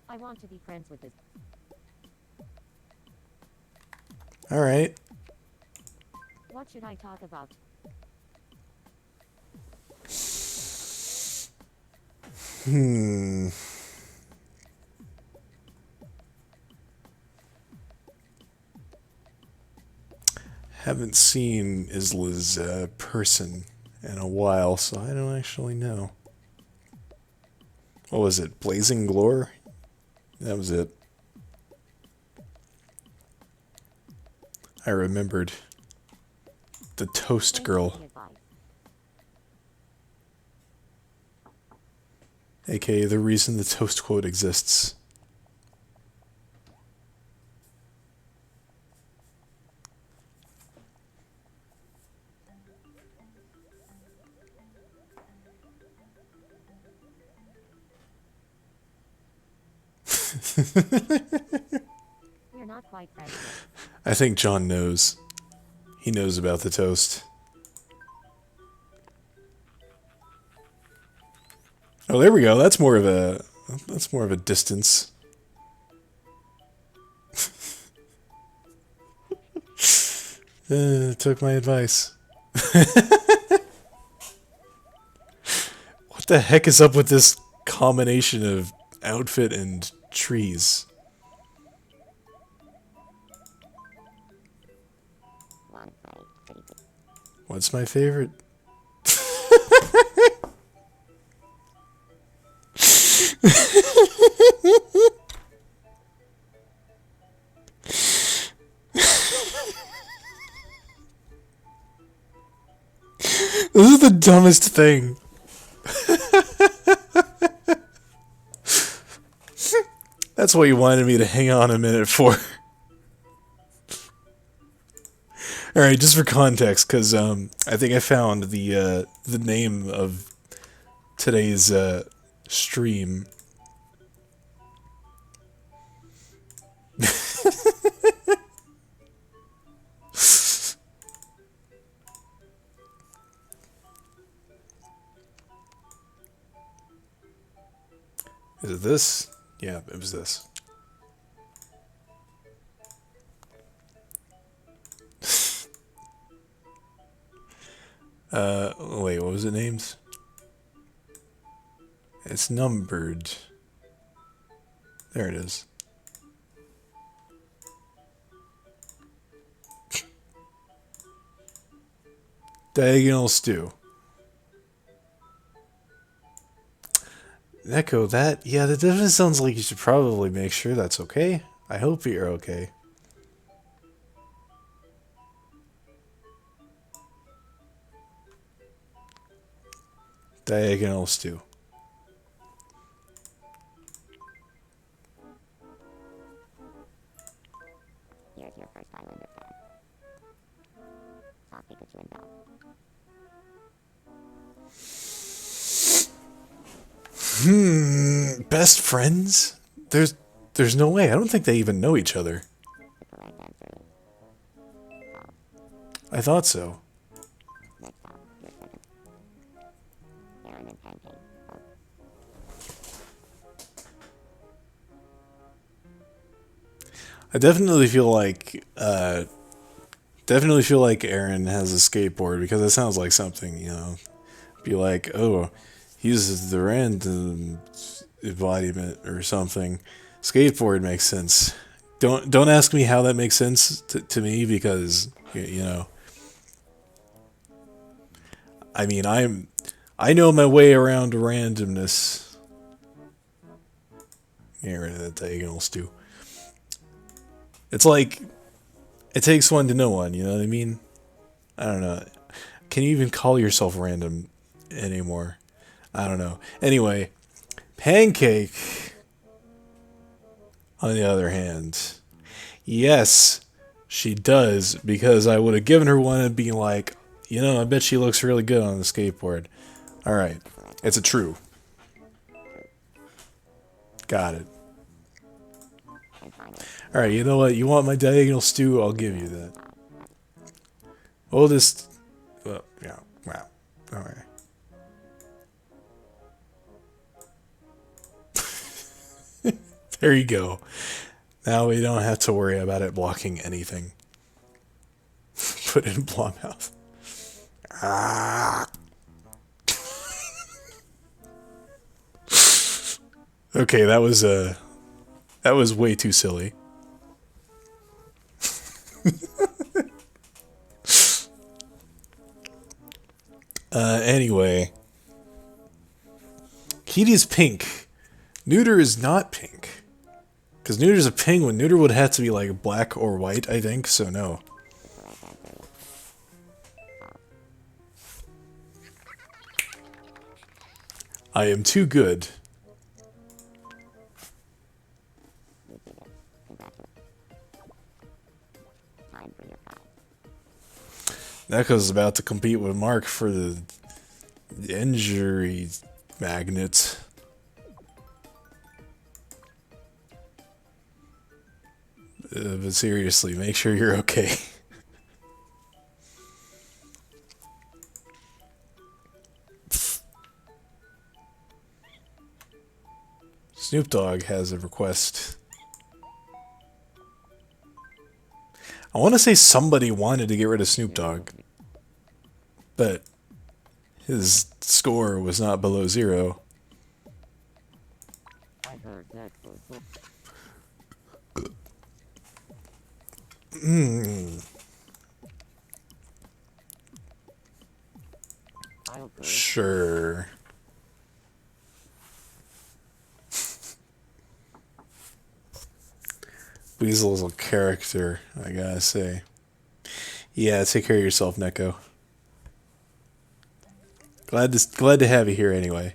I want to be friends with this. Alright. What should I talk about? Haven't seen Isla's person in a while, so I don't actually know. What was it? Blazing Glore? That was it. I remembered. The Toast Thanks Girl. for the advice. AKA the reason the Toast quote exists. We're not quite friends yet. I think John knows. He knows about the toast. Oh, there we go. That's more of a distance. Took my advice. What the heck is up with this combination of outfit and trees? One play, pretty good. What's my favorite? This is the dumbest thing. That's what you wanted me to hang on a minute for. Alright, just for context, because I think I found the name of today's stream. Is it this? Yeah, it was this. Wait, what was it named? It's numbered. There it is. Diagonal stew. Echo, that definitely sounds like you should probably make sure that's okay. I hope you're okay. Diagonal stew. Here's your first Islander fan. Talk Pikachu and Bell. Best friends? There's no way. I don't think they even know each other. The correct answer is false. I thought so. Next stop, your second. Aaron and Pancake. Oh, I definitely feel like Aaron has a skateboard because it sounds like something, you know. Be like, oh, he's the random embodiment or something. Skateboard makes sense. Don't ask me how that makes sense to me because you know. I mean, I know my way around randomness. Get rid of that diagonal stew. It's like it takes one to know one. You know what I mean? I don't know. Can you even call yourself random anymore? I don't know. Anyway, Pancake, on the other hand, yes, she does, because I would have given her one and been like, you know, I bet she looks really good on the skateboard. Alright, it's a true. Got it. and finally, Alright, you know what? You want my diagonal stew? I'll give you that. Oldest. Well, yeah, wow. Alright. There you go. Now we don't have to worry about it blocking anything. Put in Blahmouth. Ah. Okay, that was way too silly. Anyway. Kitty's pink. Neuter is not pink. Because Neuter's a penguin. Neuter would have to be like black or white, I think, so no. the correct answer is I am too good. you did it. Congratulations. Time for your prize. Neko's about to compete with Mark for the injury magnet. but seriously, make sure you're okay. Snoop Dogg has a request. I want to say somebody wanted to get rid of Snoop Dogg, but his score was not below 0. I heard that before. I'll go. Sure. Weasel's a character, I gotta say. Yeah, take care of yourself, Neko. Glad to have you here anyway.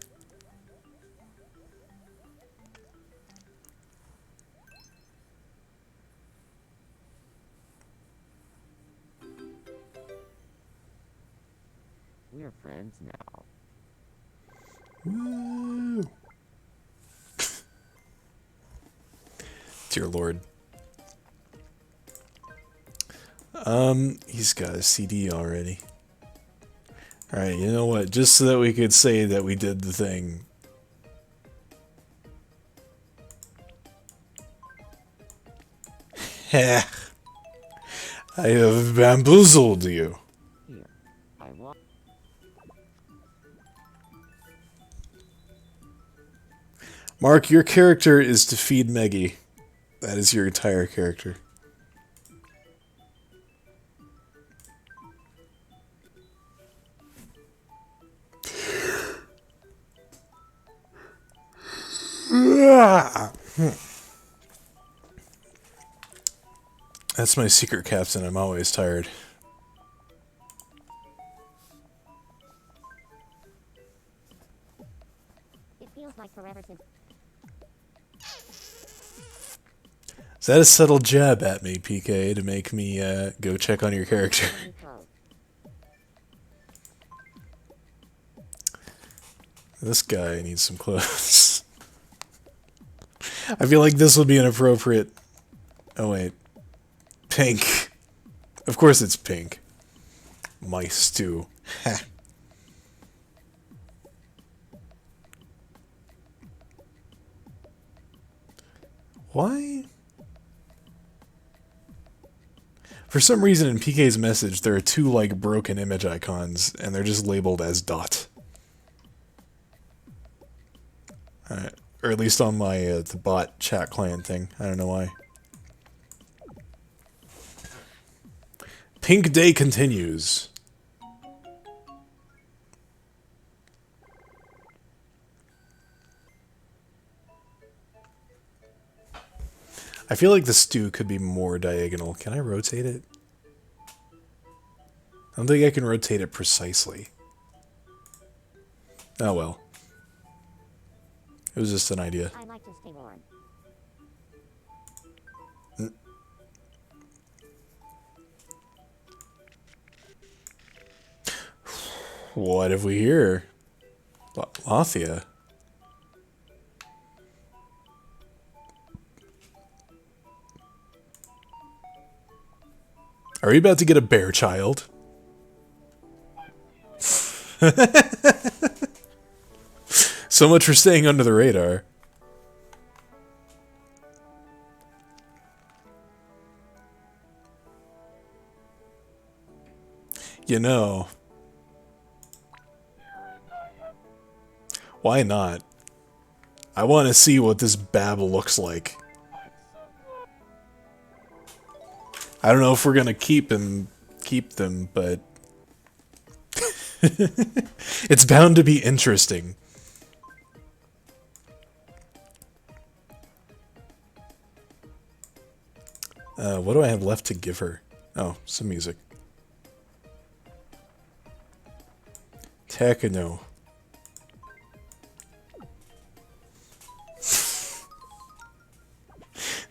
We're friends now. Woo! Dear Lord. He's got a CD already. Alright, you know what? Just so that we could say that we did the thing. Heh. I have bamboozled you. Here, I want. Mark, your character is to feed Meggie. That is your entire character. That's my secret captain. I'm always tired. It feels like forever since. Is that a subtle jab at me, PK, to make me go check on your character? This guy needs some clothes. I feel like this would be an appropriate... Oh, wait. Pink. Of course it's pink. My stew. Ha. Why? For some reason in PK's message, there are 2, like, broken image icons, and they're just labeled as dot. Alright. Or at least on my, the bot chat client thing. I don't know why. Pink Day continues. I feel like the stew could be more diagonal. Can I rotate it? I don't think I can rotate it precisely. Oh well. It was just an idea. I like to stay warm. What have we here? Lathia. Are we about to get a bear child? So much for staying under the radar. You know. Why not? I want to see what this babble looks like. I don't know if we're gonna keep them, but it's bound to be interesting. What do I have left to give her? Oh, some music. Techno.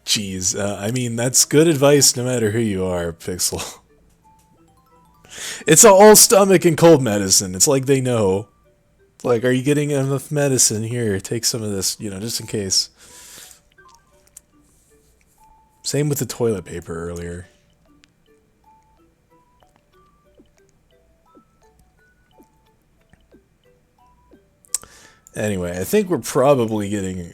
Jeez, I mean, that's good advice no matter who you are, Pixel. It's all stomach and cold medicine. It's like they know. Like, are you getting enough medicine? Here, take some of this, you know, just in case. Same with the toilet paper earlier. Anyway, I think we're probably getting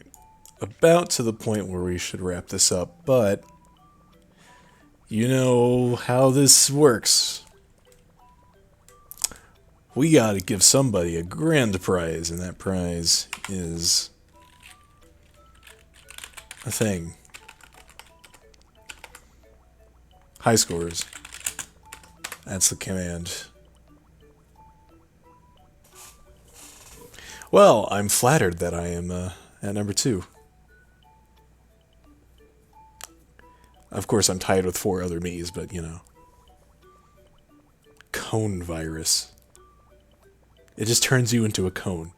about to the point where we should wrap this up, but you know how this works. We gotta give somebody a grand prize, and that prize is a thing. High scores. That's the command. Well, I'm flattered that I am at number 2. Of course, I'm tied with 4 other me's, but you know. Cone virus. It just turns you into a cone.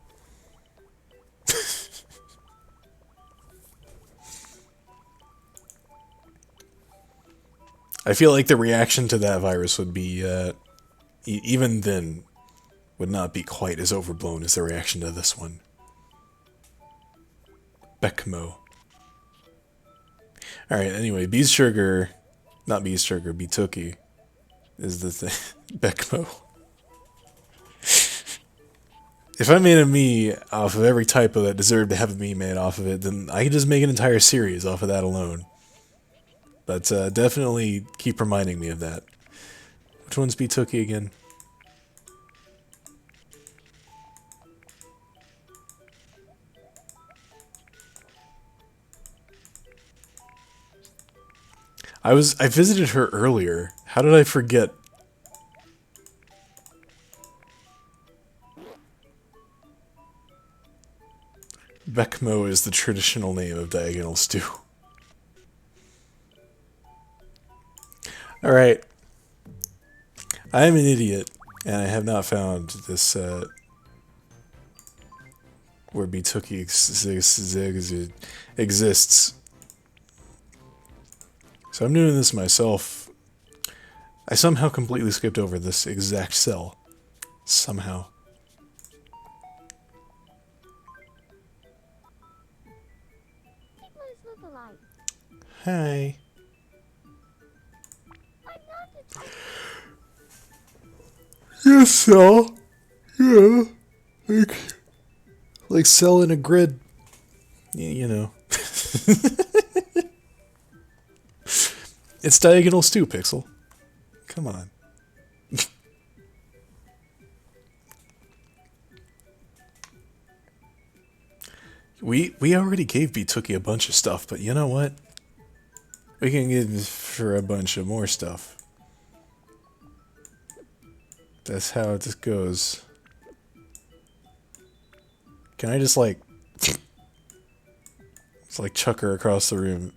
I feel like the reaction to that virus would be, even then, would not be quite as overblown as the reaction to this one. Beckmo. Alright, anyway, Blahshrug, not Blahshrug, Bituki is the thing. Beckmo. If I made a me off of every typo that deserved to have a me made off of it, then I could just make an entire series off of that alone. But definitely keep reminding me of that. Which one's Bituki again? I visited her earlier. How did I forget? Beckmo is the traditional name of diagonal stew. Alright. I am an idiot, and I have not found this, where Bituki exists. So I'm doing this myself. I somehow completely skipped over this exact cell. Somehow. Blues look alike. Hi. I'm not the type. Yes, cell. Yeah. Like cell in a grid. You know. It's diagonal stew, Pixel. Come on. We already gave Bituki a bunch of stuff, but you know what? We can give her a bunch of more stuff. That's how this goes. Can I just like... It's like chuck her across the room.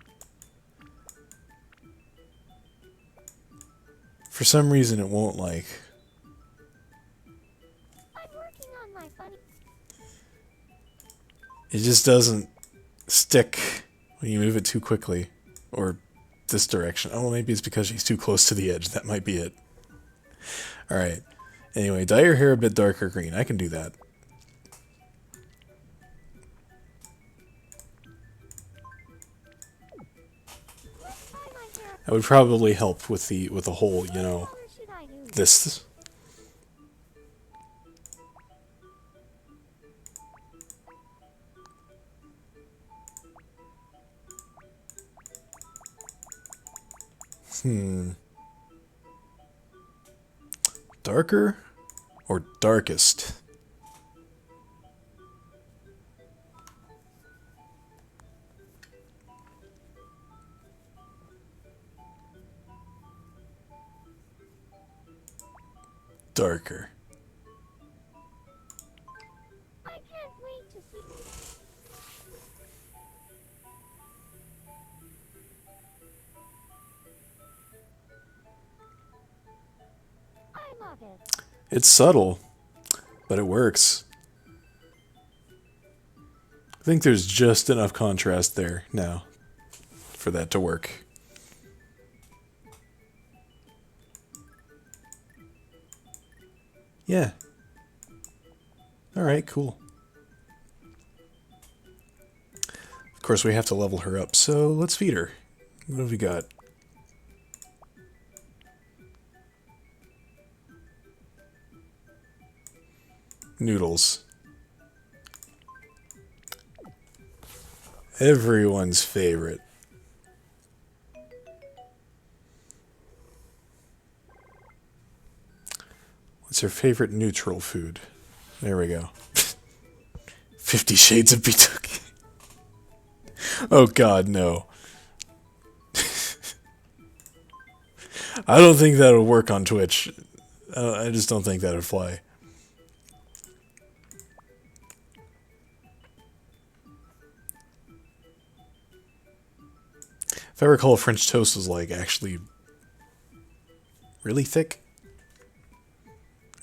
For some reason it won't like... I'm working on my funny. It just doesn't stick when you move it too quickly. Or this direction. Oh, maybe it's because she's too close to the edge. That might be it. Alright. Anyway, dye your hair a bit darker green. I can do that. Try my hair. That would probably help with the whole, you know, What color should I use? this. Darker or darkest? Darker. I can't wait to see. I love it. It's subtle, but it works. I think there's just enough contrast there now for that to work. Yeah. Alright, cool. Of course, we have to level her up, so let's feed her. What have we got? Noodles. Everyone's favorite. What's your favorite neutral food? There we go. 50 Shades of Bituki. Oh god, no. I don't think that would work on Twitch. I just don't think that would fly. If I recall, French toast was like actually really thick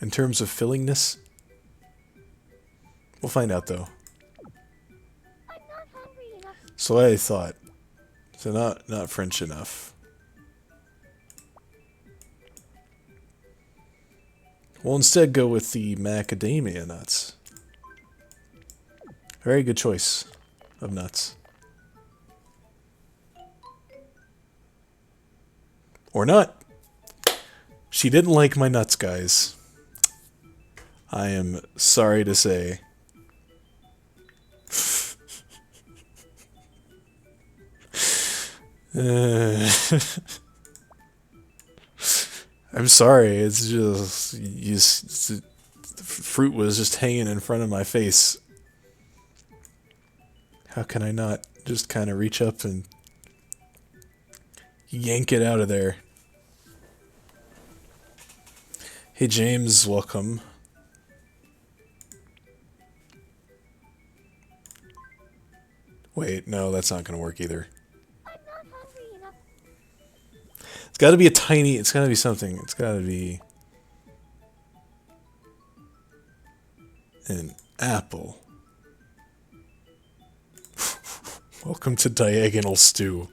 in terms of fillingness. We'll find out though. I'm not hungry enough. So I thought. So not French enough. We'll instead go with the macadamia nuts. Very good choice of nuts. Or not. She didn't like my nuts, guys. I am sorry to say. I'm sorry. It's just the fruit was just hanging in front of my face. How can I not just kind of reach up and yank it out of there? Hey James, welcome. Wait, no, that's not going to work either. I'm not hungry enough. It's got to be a tiny, it's got to be something. It's got to be an apple. Welcome to Diagonal Stew.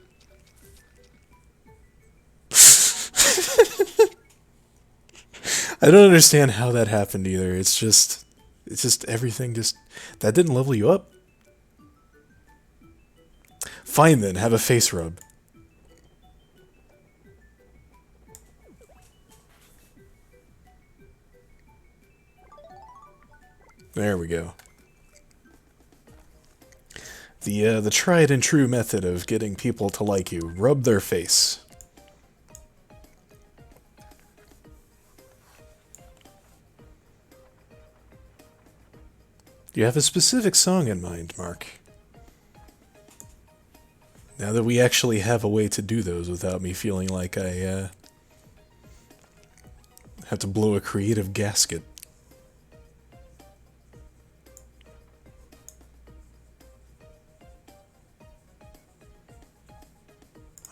I don't understand how that happened either. It's just everything just, that didn't level you up. Fine then, have a face rub. There we go. The tried and true method of getting people to like you. Rub their face. Do you have a specific song in mind, Mark? Now that we actually have a way to do those without me feeling like I have to blow a creative gasket.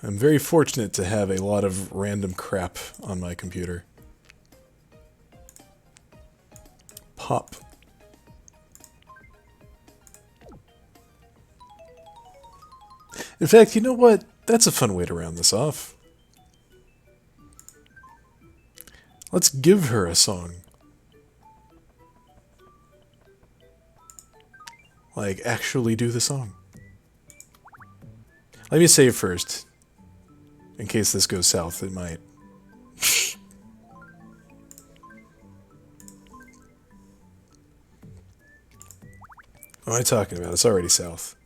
I'm very fortunate to have a lot of random crap on my computer. Pop. In fact, you know what? That's a fun way to round this off. Let's give her a song. Like, actually do the song. Let me save first. In case this goes south, it might. What am I talking about? It's already south.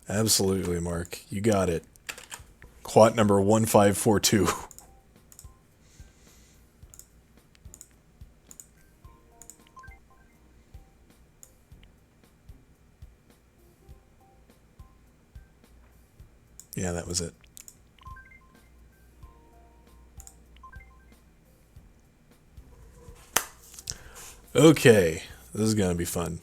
Absolutely, Mark. You got it. Quat number 1542. Yeah, that was it. Okay, this is gonna be fun.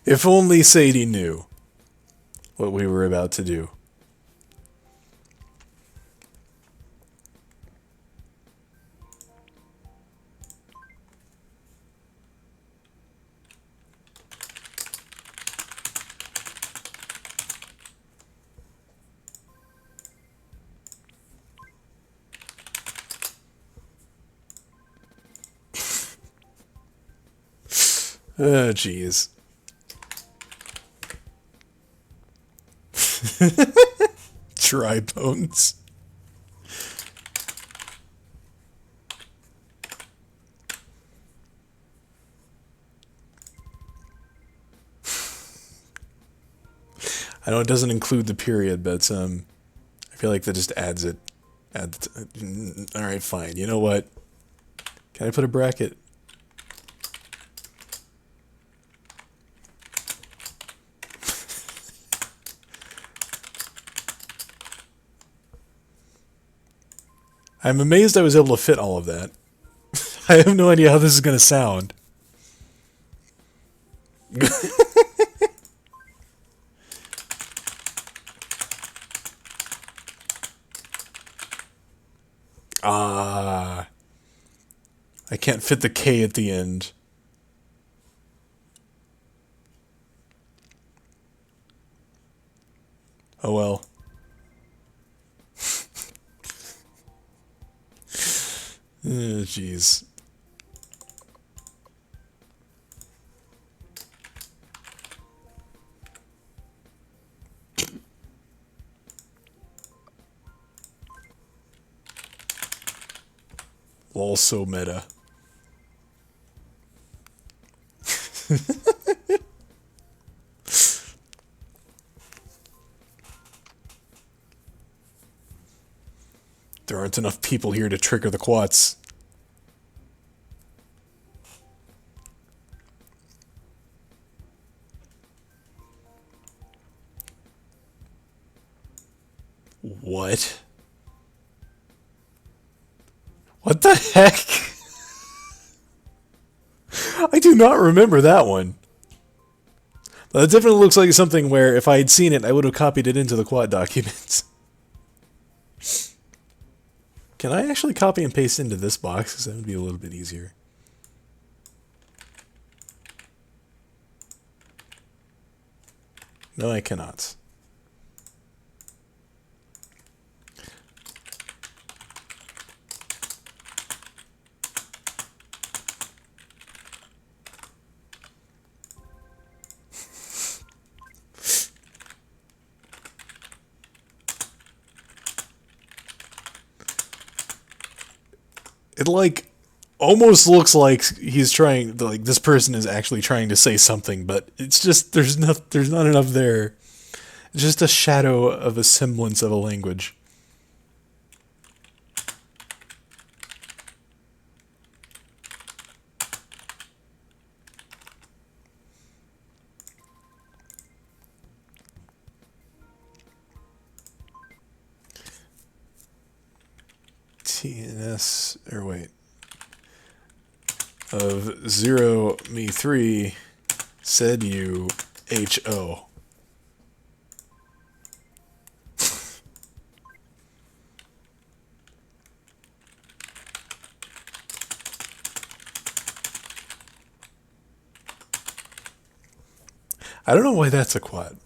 If only Sadie knew what we were about to do. Oh, jeez. Dry bones. I know it doesn't include the period, but I feel like that just adds it. All right, fine. You know what? Can I put a bracket? I'm amazed I was able to fit all of that. I have no idea how this is going to sound. Ah. I can't fit the K at the end. Oh well. Jeez. Lol, so meta. There aren't enough people here to trigger the quats. What? What the heck? I do not remember that one. That definitely looks like something where if I had seen it, I would have copied it into the quad documents. Can I actually copy and paste into this box? Because that would be a little bit easier. No, I cannot. It like almost looks like he's trying, like this person is actually trying to say something, but it's just there's not enough there. It's just a shadow of a semblance of a language. TNS, or wait, of 0 me 3 said you HO. I don't know why that's a quad.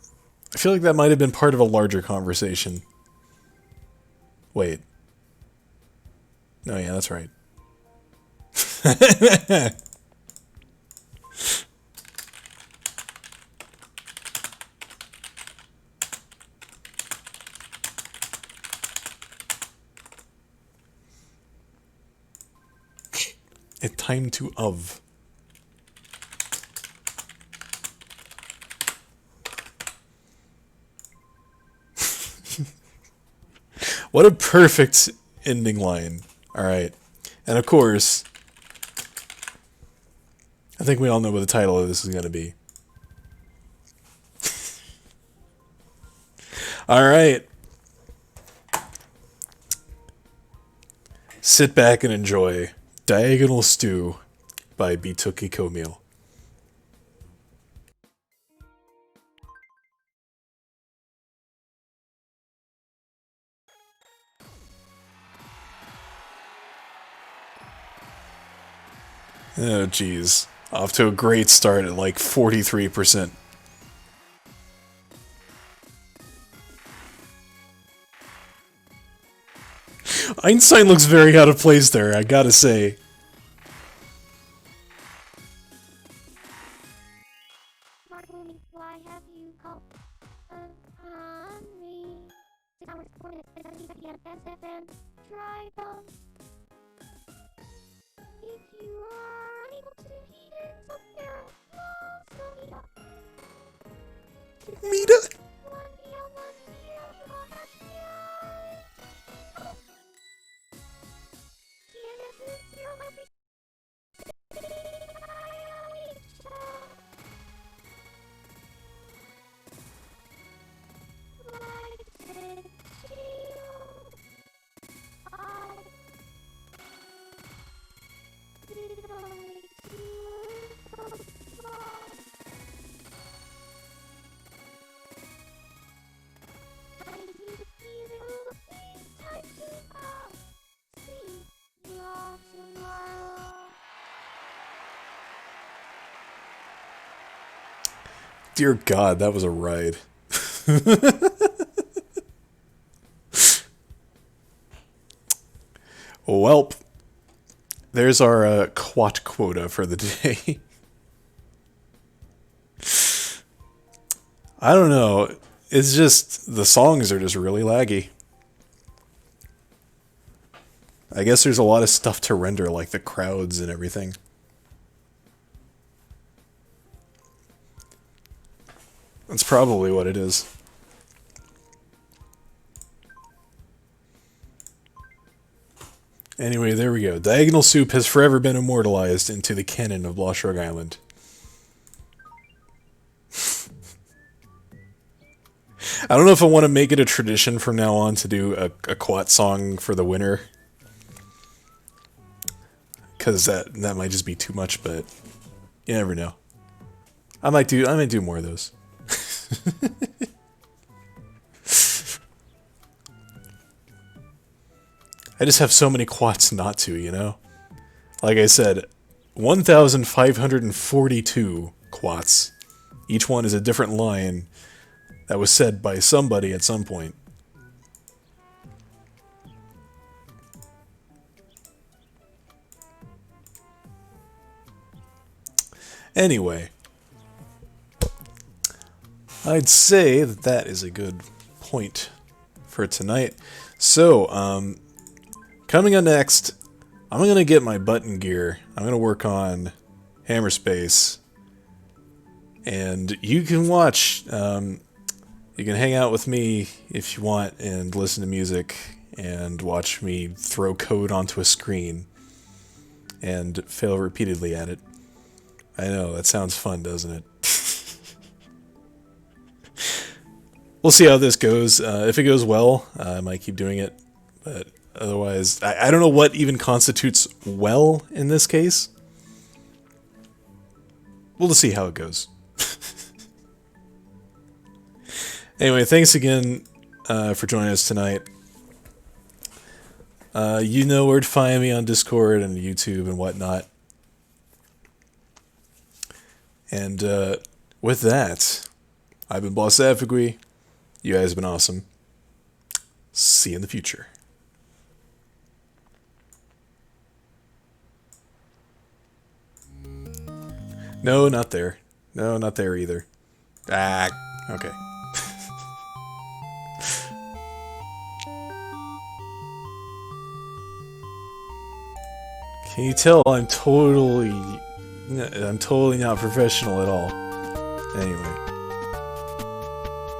I feel like that might have been part of a larger conversation. Wait. No, yeah, that's right. A time to of. What a perfect ending line. Alright. And of course, I think we all know what the title of this is going to be. Alright. Sit back and enjoy Diagonal Stew by Bituki Komil. Oh, geez. Off to a great start at like 43%. Einstein looks very out of place there, I gotta say. me, why have you called upon me? 6 hours, 4 minutes, and 70 seconds, SFM, try phone. If you are unable to heat it, so there are so meet up. Mita! 1 p.m., 1 p.m., TNS is 0 my Dear God, that was a ride. Welp. There's our quat quota for the day. I don't know. It's just, the songs are just really laggy. I guess there's a lot of stuff to render, like the crowds and everything. That's probably what it is. Anyway, there we go. Diagonal Soup has forever been immortalized into the canon of Blahshrug Island. I don't know if I want to make it a tradition from now on to do a quat song for the winner. Because that might just be too much, but you never know. I might do more of those. I just have so many quats not to, you know? Like I said, 1,542 quats. Each one is a different line that was said by somebody at some point. Anyway, I'd say that that is a good point for tonight. So, coming up next, I'm going to get my button gear. I'm going to work on Hammer Space. And you can watch, you can hang out with me if you want and listen to music and watch me throw code onto a screen and fail repeatedly at it. I know, that sounds fun, doesn't it? We'll see how this goes. If it goes well, I might keep doing it. But otherwise, I don't know what even constitutes well in this case. We'll just see how it goes. Anyway, thanks again for joining us tonight. You know where to find me on Discord and YouTube and whatnot. And with that, I've been Blahshrug. You guys have been awesome. See you in the future. No, not there. No, not there either. Ah, okay. Can you tell I'm totally not professional at all? Anyway.